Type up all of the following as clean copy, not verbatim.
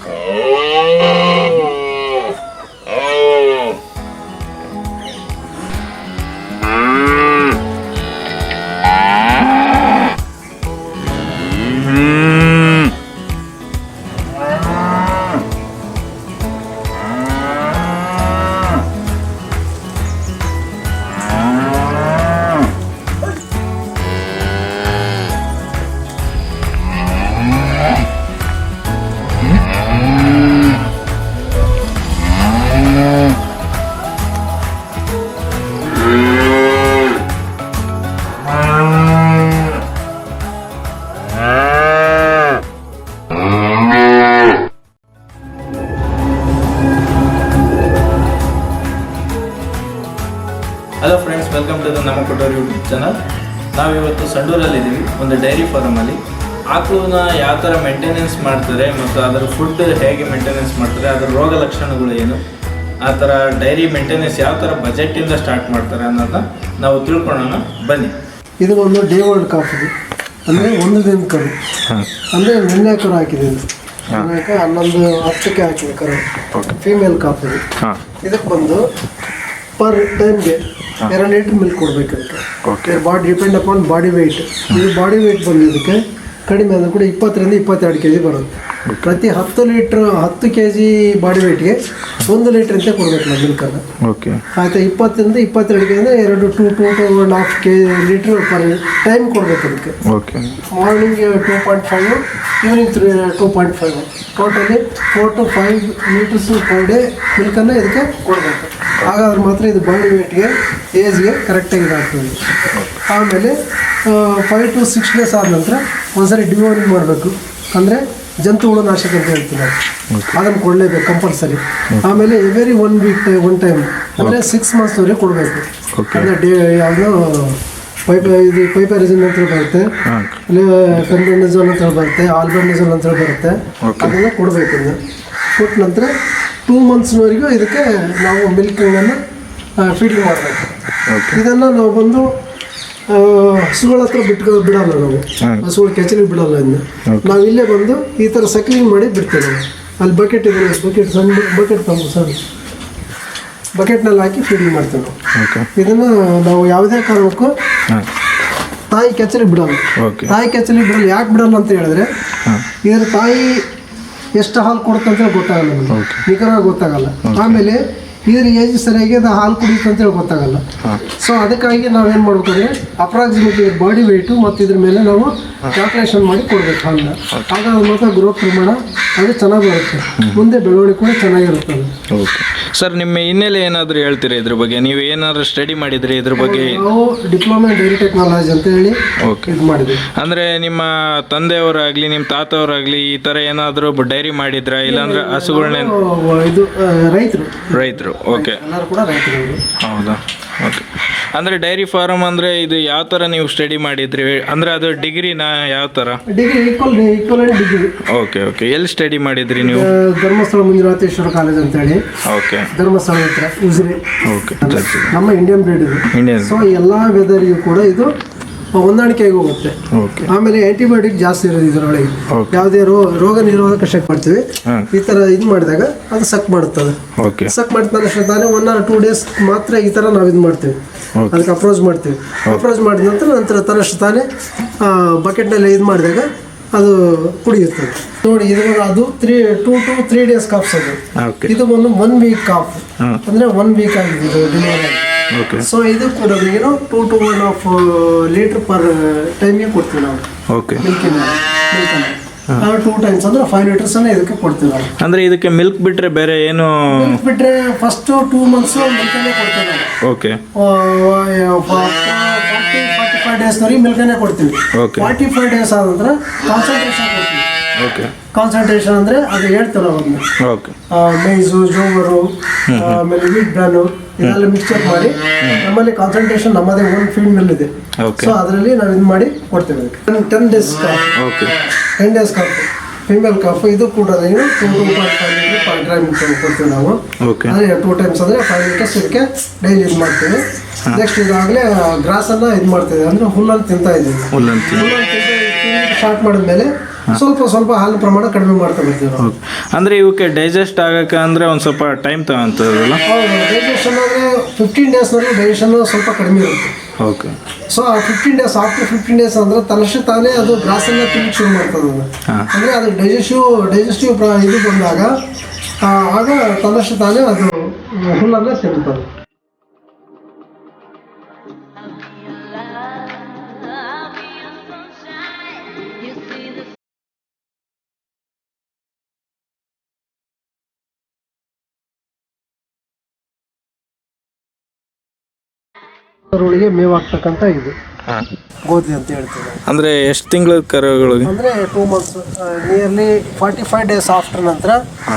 Hello friends, welcome to the ನಮ್ಮ Kotturu YouTube channel. ನಾವಿವತ್ತು ಸಂಡೂರಲ್ಲಿದ್ದೀವಿ, ಒಂದು ಡೈರಿ ಫಾರ್ಮಲ್ಲಿ. ಆಕಳನ್ನ ಯಾವ ಥರ ಮೇಂಟೆನೆನ್ಸ್ ಮಾಡ್ತಾರೆ ಮತ್ತು ಅದರ ಫುಡ್ ಹೇಗೆ ಮೇಂಟೆನೆನ್ಸ್ ಮಾಡ್ತಾರೆ, ಅದರ ರೋಗ ಲಕ್ಷಣಗಳು ಏನು, ಆ ಥರ ಡೈರಿ ಮೇಂಟೆನೆನ್ಸ್ ಯಾವ ಥರ ಬಜೆಟಿಂದ ಸ್ಟಾರ್ಟ್ ಮಾಡ್ತಾರೆ ಅನ್ನೋದನ್ನ ನಾವು ತಿಳ್ಕೊಳ್ಳೋಣ ಬನ್ನಿ. ಇದು ಒಂದು ಡೇ ಓಲ್ಡ್ ಕಾಫ್ ಇದು, ಅಂದರೆ ಒಂದು ದಿನ ಕರು, ಅಂದರೆ ನಿನ್ನೆ ಕರು ಹಾಕಿದ್ದೀನಿ. 11:10 ಹಾಕಿದೆ ಕರು, ಫೀಮೇಲ್ ಕಾಫ್ ಇದು. ಇದಕ್ಕೆ ಬಂದು ಪರ್ ಟೈಮ್ಗೆ 2 ಲೀಟ್ರ್ ಮಿಲ್ಕ್ ಕೊಡಬೇಕು. ಅದಕ್ಕೆ body depend upon body weight. ಇದು ಬಾಡಿ ವೆಯ್ಟ್ ಬಂದು ಇದಕ್ಕೆ ಕಡಿಮೆ ಅಂದರೆ ಕೂಡ 20 ರಿಂದ 22 kg ಬರುತ್ತೆ. ಪ್ರತಿ 10 kg ಬಾಡಿ ವೆಯ್ಟ್ಗೆ 1 ಲೀಟ್ರ್ ಅಂತ ಕೊಡಬೇಕು ನಾವು ಮಿಲ್ಕನ್ನು. ಆಯಿತಾ, 20 ರಿಂದ 22 kg ಅಂದರೆ 2.5 ಲೀಟ್ರ್ ಪರ್ ಟೈಮ್ ಕೊಡಬೇಕು ಅದಕ್ಕೆ. Morning 2.5, evening 2.5, totally 4 to 5 litres per day ಮಿಲ್ಕನ್ನು ಇದಕ್ಕೆ ಕೊಡಬೇಕು. ಹಾಗಾದ್ರೆ ಮಾತ್ರ ಇದು ಬಾಡಿ ವೆಯ್ಟ್ಗೆ ಏಜ್ಗೆ ಕರೆಕ್ಟಾಗಿ ಇದಾಗ್ತದೆ. ಆಮೇಲೆ 5 to 6 ಡೇಸ್ ಆದ ನಂತರ ಒಂದ್ಸರಿ ಡಿವೋರಿಂಗ್ ಮಾಡಬೇಕು, ಅಂದರೆ ಜಂತುಹುಳು ನಾಶಕ ಅಂತ ಹೇಳ್ತೀವಿ, ಅದನ್ನು ಕೊಡಲೇಬೇಕು ಕಂಪಲ್ಸರಿ. ಆಮೇಲೆ ಎವ್ರಿ 1 week 1 time, ಅಂದರೆ 6 monthsವರೆಗೆ ಕೊಡಬೇಕು. ಅಂದರೆ ಯಾವುದೋ ಪೈಪರಿಜಿನ್ ಅಂತ ಬರುತ್ತೆ, ಫೆಂಬೆಂಡಜೋಲ್ ಅಂತ ಬರುತ್ತೆ, ಆಲ್ಬೆಂಡಜೋಲ್ ಅಂತ ಬರುತ್ತೆ, ಅದನ್ನು ಕೊಡಬೇಕು. ಕೊಟ್ಟ ನಂತರ 2 monthsವರೆಗೂ ಇದಕ್ಕೆ ನಾವು ಮಿಲ್ಕಿಂಗನ್ನು ಫೀಡಿಂಗ್ ಮಾಡಬೇಕು. ಇದನ್ನು ನಾವು ಬಂದು ಹಸುಗಳ ಹತ್ರ ಬಿಡಲ್ಲ, ನಾವು ಹಸುಗಳ ಕೆಚಲಿಗೆ ಬಿಡಲ್ಲ. ಇನ್ನು ನಾವು ಇಲ್ಲೇ ಬಂದು ಈ ಥರ ಸಕ್ಲಿಂಗ್ ಮಾಡಿ ಬಿಡ್ತೇವೆ. ನಾವು ಅಲ್ಲಿ ಬಕೆಟ್ ಇದೆ, ಸಣ್ಣ ಬಕೆಟ್ ಬಕೆಟ್ನಲ್ಲಿ ಹಾಕಿ ಫೀಡಿಂಗ್ ಮಾಡ್ತೇವೆ ನಾವು. ಇದನ್ನು ನಾವು ಯಾವುದೇ ಕಾರಣಕ್ಕೂ ತಾಯಿ ಕೆಚಲಿಗೆ ಬಿಡಲ್ಲ. ತಾಯಿ ಕೆಚಲಿಗೆ ಬಿಡಲ್ಲ. ಯಾಕೆ ಬಿಡಲ್ಲ ಅಂತ ಹೇಳಿದ್ರೆ, ಇದರ ತಾಯಿ ಎಷ್ಟು ಹಾಲು ಕೊಡುತ್ತಂತ ಗೊತ್ತಾಗಲ್ಲ, ನಮಗೆ ನಿಖರವಾಗಿ ಗೊತ್ತಾಗಲ್ಲ. ಆಮೇಲೆ ಇದ್ರ ಏಜ್ ಸರಿಯಾಗಿ ಅದು ಹಾಲು ಕುಡಿಯುತ್ತೆ ಅಂತೇಳಿ ಗೊತ್ತಾಗಲ್ಲ. ಸೊ ಅದಕ್ಕಾಗಿ ನಾವೇನು ಮಾಡ್ಬೇಕಂದ್ರೆ ಅಪ್ರಾಕ್ಸಿಮೇಟ್ಲಿ ಬಾಡಿ ವೆಯ್ಟು ಮತ್ತು ಇದ್ರ ಮೇಲೆ ನಾವು ಕ್ಯಾಲ್ಕುಲೇಷನ್ ಮಾಡಿ ಕೊಡಬೇಕು ಹಾಲನ್ನ. ಹಾಗಾದ್ರೆ ಮಾತ್ರ ಗ್ರೋತ್ ಪ್ರಮಾಣ ಅದು ಚೆನ್ನಾಗಿ ಬರುತ್ತೆ, ಮುಂದೆ ಬೆಳವಣಿಗೆ ಕೂಡ ಚೆನ್ನಾಗಿರುತ್ತೆ. ಸರ್, ನಿಮ್ಮ ಹಿನ್ನೆಲೆ ಏನಾದರೂ ಹೇಳ್ತೀರಾ ಇದ್ರ ಬಗ್ಗೆ? ನೀವು ಏನಾದರೂ ಸ್ಟಡಿ ಮಾಡಿದ್ರಿ ಇದ್ರ ಬಗ್ಗೆ? ನಾವು ಡಿಪ್ಲೊಮಾ ಇನ್ ಡೈರಿ ಟೆಕ್ನಾಲಜಿ ಅಂತ ಹೇಳಿ ಇದು ಮಾಡಿದ್ವಿ. ಅಂದರೆ ನಿಮ್ಮ ತಂದೆಯವರಾಗಲಿ ನಿಮ್ಮ ತಾತವರಾಗಲಿ ಈ ಥರ ಏನಾದರೂ ಡೈರಿ ಮಾಡಿದ್ರಾ? ಇಲ್ಲಾಂದ್ರೆ ಹಸುಗಳನ್ನೇ? ಇದು ರೈತರು. ಓಕೆ, ಎಲ್ಲರೂ ಕೂಡ ರೈತರು. ಹೌದಾ? ಓಕೆ. ಅಂದರೆ ಡೈರಿ ಫಾರ್ಮ್ ಅಂದರೆ ಇದು ಯಾವ ಥರ ನೀವು ಸ್ಟಡಿ ಮಾಡಿದ್ರಿ? ಅಂದರೆ ಅದು ಡಿಗ್ರಿನಾ ಯಾವ ಥರ? Degree equal degree. ಓಕೆ. ಎಲ್ಲಿ ಸ್ಟಡಿ ಮಾಡಿದ್ರಿ ನೀವು? ಧರ್ಮಸ್ಥಳ ಮಂಜುನಾಥೇಶ್ವರ ಕಾಲೇಜ್ ಅಂತ ಹೇಳಿ, ಓಕೆ, ಧರ್ಮಸ್ಥಳ ಹತ್ರ ಉಜಿರೆ. ಓಕೆ. ನಮ್ಮ ಇಂಡಿಯನ್ ಬ್ರೀಡ್ ಇದು. ಸೊ ಎಲ್ಲ ವೆದರಿಗೂ ಕೂಡ ಇದು ಹೊಂದಾಣಿಕೆಯಾಗಿ ಹೋಗುತ್ತೆ. ಆಮೇಲೆ ಆಂಟಿಬಯೋಟಿಕ್ ಜಾಸ್ತಿ ಇರೋದು ಇದರೊಳಗೆ. ಯಾವುದೇ ರೋಗ ನಿರೋಧಕ ಶಕ್ತಿ ಮಾಡ್ತೀವಿ, ಈ ಥರ ಇದು ಮಾಡಿದಾಗ ಅದು ಸಕ್ ಮಾಡುತ್ತದೆ. ಸಕ್ ಮಾಡಿದ ತಾನೇ 1 or 2 days ಮಾತ್ರ ಈ ಥರ ನಾವು ಇದು ಮಾಡ್ತೀವಿ, ಅದಕ್ಕೆ ಅಪ್ರೋಚ್ ಮಾಡ್ತೀವಿ. ಅಪ್ರೋಚ್ ಮಾಡಿದ ನಂತರ ತನ್ನಷ್ಟು ತಾನೇ ಬಕೆಟ್ನಲ್ಲಿ ಇದು ಮಾಡಿದಾಗ ಅದು ಕುಡಿಯುತ್ತದೆ. ನೋಡಿ, ಇದು ಅದು 2 to 3 days ಕಾಫ್ಸ್. ಅದು ಇದು ಒಂದು 1 week ಕಾಫ್, ಅಂದರೆ 1 week ಆಗಿದೆ ಇದು ಡೆಲಿವರಿ ಆಗಿ. ಸೊ ಇದು ಕೂಡ 2 to 1.5 ಲೀಟರ್ ಪರ್ ಟೈಮಿಗೆ ಕೊಡ್ತೀವಿ ನಾವು ಮಿಲ್ಕನ್ನು. 2 times ಅಂದರೆ 5 ಲೀಟರ್ಸ್ ಇದಕ್ಕೆ ಕೊಡ್ತೀವಿ ನಾವು. ಅಂದರೆ ಇದಕ್ಕೆ ಮಿಲ್ಕ್ ಬಿಟ್ಟರೆ ಬೇರೆ ಏನು? ಮಿಲ್ಕ್ ಬಿಟ್ಟರೆ ಫಸ್ಟ್ 2 months ಮಿಲ್ಕನ್ನೇ ಕೊಡ್ತೀವಿ ನಾವು. ಓಕೆ. 45 ಡೇಸ್ವರೆಗೆ ಮಿಲ್ಕನ್ನೇ ಕೊಡ್ತೀವಿ. 45 days ಆದ ನಂತರ ಕಾನ್ಸಂಟ್ರೇಷನ್ ಕೊಡ್ತೀವಿ. ಕಾನ್ಸಂಟ್ರೇಷನ್ ಅಂದರೆ ಅದು ಹೇಳ್ತಾರೆ ಅವ್ರನ್ನ, ಮೈಸು, ಜೋವರು, ಆಮೇಲೆ ವೀಟ್ ಬ್ರಾನು ಇದೆಲ್ಲ ಮಿಕ್ಸ್ಚರ್ ಮಾಡಿ ನಮ್ಮಲ್ಲಿ ಕಾನ್ಸಂಟ್ರೇಷನ್ ನಮ್ಮದೇ ಒಂದು ಫೀಲ್ಡ್ ಮಿಲ್ ಇದೆ. ಸೊ ಅದರಲ್ಲಿ ನಾವು ಇದು ಮಾಡಿ ಕೊಡ್ತೇವೆ. 10 days calf, 10 days calf female calf. ಇದು ಕೂಡ 2.5 ಲೀಟರ್ ಪರ್ ಡ್ರೈ ಮಿಲ್ಕ್ ಕೊಡ್ತೀವಿ ನಾವು. ಅದೇ 2 times ಅಂದರೆ 5 ಲೀಟರ್ಸ್ ಇದಕ್ಕೆ ಡೈಲಿ ಇದು ಮಾಡ್ತೀವಿ. ನೆಕ್ಸ್ಟ್ ಇದಾಗಲೇ ಗ್ರಾಸನ್ನು ಇದು ಮಾಡ್ತೀವಿ, ಅಂದರೆ ಹುಲ್ಲನ್ನು ತಿಂತಾ ಇದ್ದೀವಿ. ಹುಲ್ಲನ್ನು ತಿಂದು ಸ್ಟಾರ್ಟ್ ಮಾಡಿದ್ಮೇಲೆ ಸ್ವಲ್ಪ ಸ್ವಲ್ಪ ಹಾಲಿನ ಪ್ರಮಾಣ ಕಡಿಮೆ ಮಾಡ್ತಾ ಬರ್ತೀವಿ ನಾವು. ಅಂದರೆ ಇವಕ್ಕೆ ಡೈಜೆಸ್ಟ್ ಆಗಕ್ಕೆ ಅಂದರೆ ಒಂದು ಸ್ವಲ್ಪ ಟೈಮ್ ತಗೊಂತದಲ್ಲ. ಹೌದು, ಡೈಜೆಷನ್ ಅಂದರೆ 15 ಡೇಸ್ನಲ್ಲಿ ಡೈಜೆಷನ್ ಸ್ವಲ್ಪ ಕಡಿಮೆ ಇರುತ್ತೆ. ಓಕೆ. ಸೊ ಆ 15 ಡೇಸ್ ಆಫ್ಟರ್ 15 ಡೇಸ್ ಅಂದರೆ ತನ್ನಷ್ಟೇ ತಾನೇ ಅದು ಗ್ರಾಸನ್ನು ತಿನ್ನಕ್ಕೆ ಶುರು ಮಾಡ್ತದೆ ಅದು. ಅಂದರೆ ಅದು ಡೈಜೆಸ್ಟಿವ್ ಇದು ಬಂದಾಗ ಆಗ ತನ್ನಷ್ಟೇ ತಾನೇ ಅದು ಹುಲ್ಲನ್ನು ತಿನ್ನುತ್ತದೆ. ಕರುಗಳಿಗೆ ಮೇವಾಗ್ತಕ್ಕಂಥ ಇದು ಗೋಧಿ ಅಂತ ಹೇಳ್ತೀವಿ. ಅಂದರೆ ಎಷ್ಟು ತಿಂಗಳ ಕರುಗಳಿಗೆ? ಅಂದರೆ 2 ಮಂತ್ಸ್ ನಿಯರ್ಲಿ 45 ಡೇಸ್ ಆಫ್ಟರ್ ನಂತರ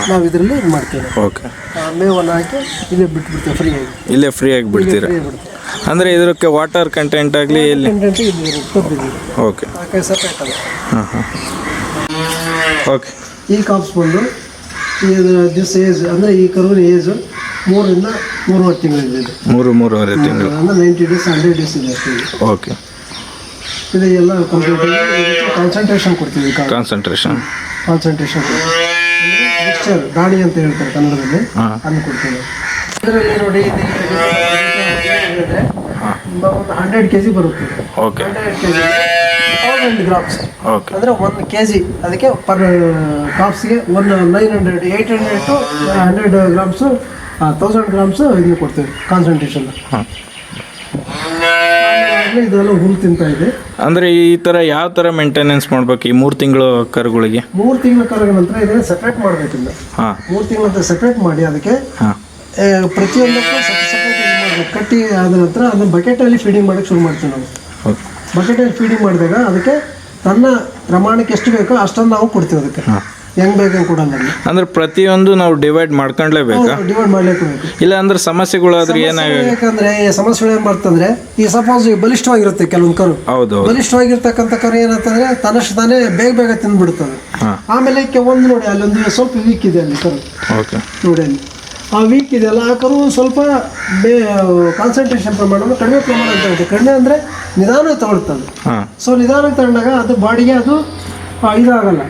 ನಾವು ಇದರಲ್ಲಿ ಇದು ಮಾಡ್ತೀವಿ. ಓಕೆ. ಮೇವನ್ನು ಹಾಕಿ ಇಲ್ಲೇ ಬಿಟ್ಬಿಡ್ತೀವಿ ಫ್ರೀಯಾಗಿ. ಇಲ್ಲೇ ಫ್ರೀಯಾಗಿ ಬಿಡ್ತೀರಾ? ಅಂದರೆ ಇದಕ್ಕೆ ವಾಟರ್ ಕಂಟೆಂಟ್ ಆಗಲಿ ಎಲ್ಲಿ ಕಂಟೆಂಟ್ ಇಲ್ಲಿ ಇರುತ್ತೆ. ಓಕೆ. ಸಪ್ರೇಟ್ ಅಲ್ಲ. ಹಾಂ. ಓಕೆ. ಈ ಕಾಪ್ಸ್ ಬಂದು ದಿಸ್ ಏಜ್ ಅಂದರೆ ಈ ಕರುವಿನ ಏಜ್ 3 ರಿಂದ 3.5 ತಿಂಗಳಿದೆ. 3-3.5 ತಿಂಗಳು ಅಂದರೆ 90 ಡೇಸ್ 100 ಡೇಸ್ ಇದೆ ಅಷ್ಟೇ. ಓಕೆ. ಇದು ಎಲ್ಲ ಕಾನ್ಸಂಟ್ರೇಷನ್ ಕೊಡ್ತೀವಿ. ಕಾನ್ಸಂಟ್ರೇಷನ್ ಮಿಕ್ಸ್ಚರ್ ದಾಣಿ ಅಂತ ಹೇಳ್ತಾರೆ ಕನ್ನಡದಲ್ಲಿ, ಅದನ್ನು ಕೊಡ್ತೀವಿ. ಇದರಲ್ಲಿ ನೋಡಿ ಒಂದು 100 kg ಬರುತ್ತೆ. ಓಕೆ. 100 kg 1000 grams. ಓಕೆ. ಅಂದರೆ 1 kg ಅದಕ್ಕೆ ಪರ್ ಕಾಪ್ಸ್ಗೆ 800 ಟು 100 ಗ್ರಾಮ್ಸು 1000 ಗ್ರಾಮ್ಸು ಇದನ್ನು ಕೊಡ್ತೀವಿ ಕಾನ್ಸಂಟ್ರೇಷನ್. ಇದೆಲ್ಲ ಹುಲ್ಲು ತಿಂತಾ ಇದೆ. ಅಂದರೆ ಈ ಥರ ಯಾವ ಥರ ಮೇಂಟೆನೆನ್ಸ್ ಮಾಡ್ಬೇಕು ಈ 3 ತಿಂಗಳು ಕರುಗಳಿಗೆ? 3 ತಿಂಗಳ ಕರುಗಳ ನಂತರ ಇದನ್ನು ಸಪ್ರೇಟ್ ಮಾಡಬೇಕಿಲ್ಲ. 3 ತಿಂಗಳ ನಂತರ ಸಪ್ರೇಟ್ ಮಾಡಿ ಅದಕ್ಕೆ ಪ್ರತಿಯೊಂದಕ್ಕೂ ಸಪ್ರೇಟ್ ಇದು ಮಾಡಬೇಕು. ಕಟ್ಟಿ ಆದ ನಂತರ ಅದನ್ನು ಬಕೆಟಲ್ಲಿ ಫೀಡಿಂಗ್ ಮಾಡೋಕ್ಕೆ ಶುರು ಮಾಡ್ತೀವಿ ನಾವು. ಬಕೆಟಲ್ಲಿ ಫೀಡಿಂಗ್ ಮಾಡಿದಾಗ ಅದಕ್ಕೆ ತನ್ನ ಪ್ರಮಾಣಕ್ಕೆ ಎಷ್ಟು ಬೇಕೋ ಅಷ್ಟನ್ನು ನಾವು ಕೊಡ್ತೀವಿ. ಅದಕ್ಕೆ ಹೆಂಗೆ ಬೇಕಂಗೆ ಕೊಡಲ್ಲ. ಅಂದ್ರೆ ಪ್ರತಿಯೊಂದು ನಾವು ಡಿವೈಡ್ ಮಾಡ್ಕೊಂಡ್ಲೇಬೇಕಾ? ಡಿವೈಡ್ ಮಾಡ್ಲೇಬೇಕು. ಇಲ್ಲ ಅಂದ್ರೆ ಸಮಸ್ಯೆಗಳಾದ್ರೆ ಯಾಕಂದ್ರೆ ಸಮಸ್ಯೆಗಳು ಏನು ಬರ್ತಂದ್ರೆ ಈ ಸಪೋಸ್ ಬಲಿಷ್ಠವಾಗಿರುತ್ತೆ ಕೆಲವೊಂದು ಕರು. ಹೌದು. ಬಲಿಷ್ಠವಾಗಿರ್ತಕ್ಕಂಥ ಕರು ಏನಂತಂದ್ರೆ ತನ್ನಷ್ಟು ತಾನೇ ಬೇಗ ತಿಂದ್ಬಿಡ್ತದೆ. ಆಮೇಲೆ ಒಂದು ನೋಡಿ ಅಲ್ಲೊಂದು ಸ್ವಲ್ಪ ವೀಕ್ ಇದೆ ಅಲ್ಲಿ ಕರು. ಓಕೆ. ನೋಡಿ ಅಲ್ಲಿ ಆ ವೀಕ್ ಇದೆಯಲ್ಲ ಆ ಕರು ಸ್ವಲ್ಪ ಕಾನ್ಸಂಟ್ರೇಷನ್ ಪ್ರಮಾಣ ಕಡಿಮೆ ಪ್ರಮಾಣ ಅಂತ ಇರುತ್ತೆ. ಕಡಿಮೆ ಅಂದರೆ ನಿಧಾನವಾಗಿ ತಗೊಳ್ತದೆ. ಸೊ ನಿಧಾನವಾಗಿ ತಗೊಂಡಾಗ ಅದು ಬಾಡಿಗೆ ಅದು ಇದಾಗಲ್ಲ,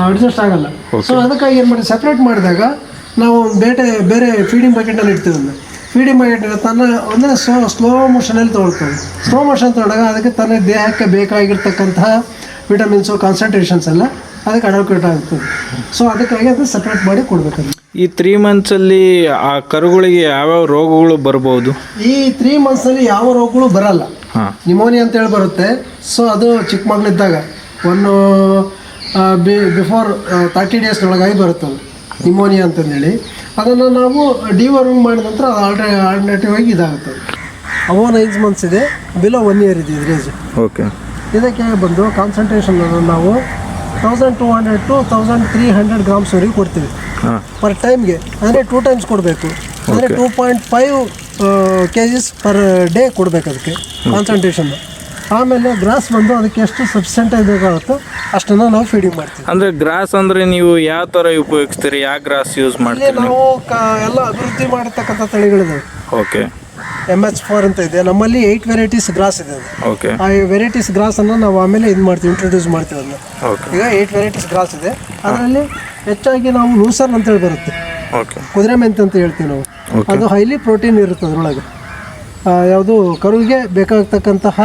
ಅಡ್ಜಸ್ಟ್ ಆಗಲ್ಲ. ಸೊ ಅದಕ್ಕಾಗಿ ಏನು ಮಾಡಿ ಸಪ್ರೇಟ್ ಮಾಡಿದಾಗ ನಾವು ಬೇರೆ ಫೀಡಿಂಗ್ ಬಕೆಟಲ್ಲಿ ಇಡ್ತೀವಿ. ಫೀಡಿಂಗ್ ಬಕೆಟ್ ತನ್ನ ಅಂದರೆ ಸ್ಲೋ ಮೋಷನಲ್ಲಿ ತೊಗೊಳ್ತದೆ. ಸ್ಲೋ ಮೋಷನ್ ತೊಗೊಂಡಾಗ ಅದಕ್ಕೆ ತನ್ನ ದೇಹಕ್ಕೆ ಬೇಕಾಗಿರ್ತಕ್ಕಂತಹ ವಿಟಮಿನ್ಸು ಕಾನ್ಸಂಟ್ರೇಷನ್ಸ್ ಎಲ್ಲ ಅದಕ್ಕೆ ಅಡಾಪ್ಟ್ ಆಗ್ತದೆ. ಸೊ ಅದಕ್ಕಾಗಿ ಅದು ಸಪ್ರೇಟ್ ಮಾಡಿ ಕೊಡಬೇಕದು. ಈ 3 ಮಂತ್ಸಲ್ಲಿ ಆ ಕರುಗಳಿಗೆ ಯಾವ್ಯಾವ ರೋಗಗಳು ಬರ್ಬೋದು? ಈ 3 ಮಂತ್ಸಲ್ಲಿ ಯಾವ ರೋಗಗಳು ಬರಲ್ಲ. ನಿಮೋನಿಯಾ ಅಂತೇಳಿ ಬರುತ್ತೆ. ಸೊ ಅದು ಚಿಕ್ಕ ಮಗಳಿದ್ದಾಗ ಬಿಫೋರ್ 30 ಡೇಸ್ನೊಳಗಾಗಿ ಬರುತ್ತದು ನಿಮೋನಿಯಾ ಅಂತಂದೇಳಿ. ಅದನ್ನು ನಾವು ಡಿವರ್ಮಿಂಗ್ ಮಾಡಿದ ನಂತರ ಆಲ್ಟರ್ನೇಟಿವ್ ಆಗಿ ಇದಾಗುತ್ತದೆ. ಅವೋ 9 ಮಂತ್ಸ್ ಇದೆ, ಬಿಲೋ 1 ಇಯರ್ ಇದೆ ಇದ್ರ ಏಜ್. ಓಕೆ. ಇದಕ್ಕೆ ಬಂದು ಕಾನ್ಸಂಟ್ರೇಷನ್ ನಾವು 1200 ಟು 1300 ಗ್ರಾಮ್ಸ್ವರೆಗೆ ಕೊಡ್ತೀವಿ ಪರ್ ಟೈಮ್ಗೆ. ಅಂದರೆ 2 ಟೈಮ್ಸ್ ಕೊಡಬೇಕು. ಅಂದರೆ 2.5 kgs ಪರ್ ಡೇ ಕೊಡಬೇಕು ಅದಕ್ಕೆ ಕಾನ್ಸಂಟ್ರೇಷನ್. ಆಮೇಲೆ ಗ್ರಾಸ್ ಬಂದು ಅದಕ್ಕೆ ಎಷ್ಟು ಸಫಿಷಿಯೆಂಟಾಗಿ ಬೇಕಾಗುತ್ತೋ ಅಷ್ಟನ್ನು ನಾವು ಫೀಡಿಂಗ್ ಮಾಡ್ತೀವಿ. ಅಂದರೆ ಗ್ರಾಸ್ ಅಂದರೆ ನೀವು ಯಾವ ಥರ ಉಪಯೋಗಿಸ್ತೀರಿ? ಯಾವ ಗ್ರಾಸ್ ಯೂಸ್ ಮಾಡ್ತೀವಿ? ನಾವು ಎಲ್ಲ ಅಭಿವೃದ್ಧಿ ಮಾಡಿರ್ತಕ್ಕಂಥ ತಳಿಗಳಿದೆ. ಓಕೆ. MH4 ಅಂತ ಇದೆ ನಮ್ಮಲ್ಲಿ. 8 ವೆರೈಟೀಸ್ ಗ್ರಾಸ್ ಇದೆ. ಓಕೆ. ಆ ವೆರೈಟೀಸ್ ಗ್ರಾಸನ್ನು ನಾವು ಆಮೇಲೆ ಇದು ಮಾಡ್ತೀವಿ, ಇಂಟ್ರೊಡ್ಯೂಸ್ ಮಾಡ್ತೀವಿ ಅದನ್ನ. ಈಗ 8 ವೆರೈಟೀಸ್ ಗ್ರಾಸ್ ಇದೆ. ಅದರಲ್ಲಿ ಹೆಚ್ಚಾಗಿ ನಾವು ಲೂಸರ್ನ್ ಅಂತೇಳಿ ಬರುತ್ತೆ. ಓಕೆ. ಕುದುರೆ ಮೆಂತೆ ಅಂತ ಹೇಳ್ತೀವಿ ನಾವು. ಅದು ಹೈಲಿ ಪ್ರೋಟೀನ್ ಇರುತ್ತೆ ಅದರೊಳಗೆ. ಯಾವುದು ಕರುವಿಗೆ ಬೇಕಾಗ್ತಕ್ಕಂತಹ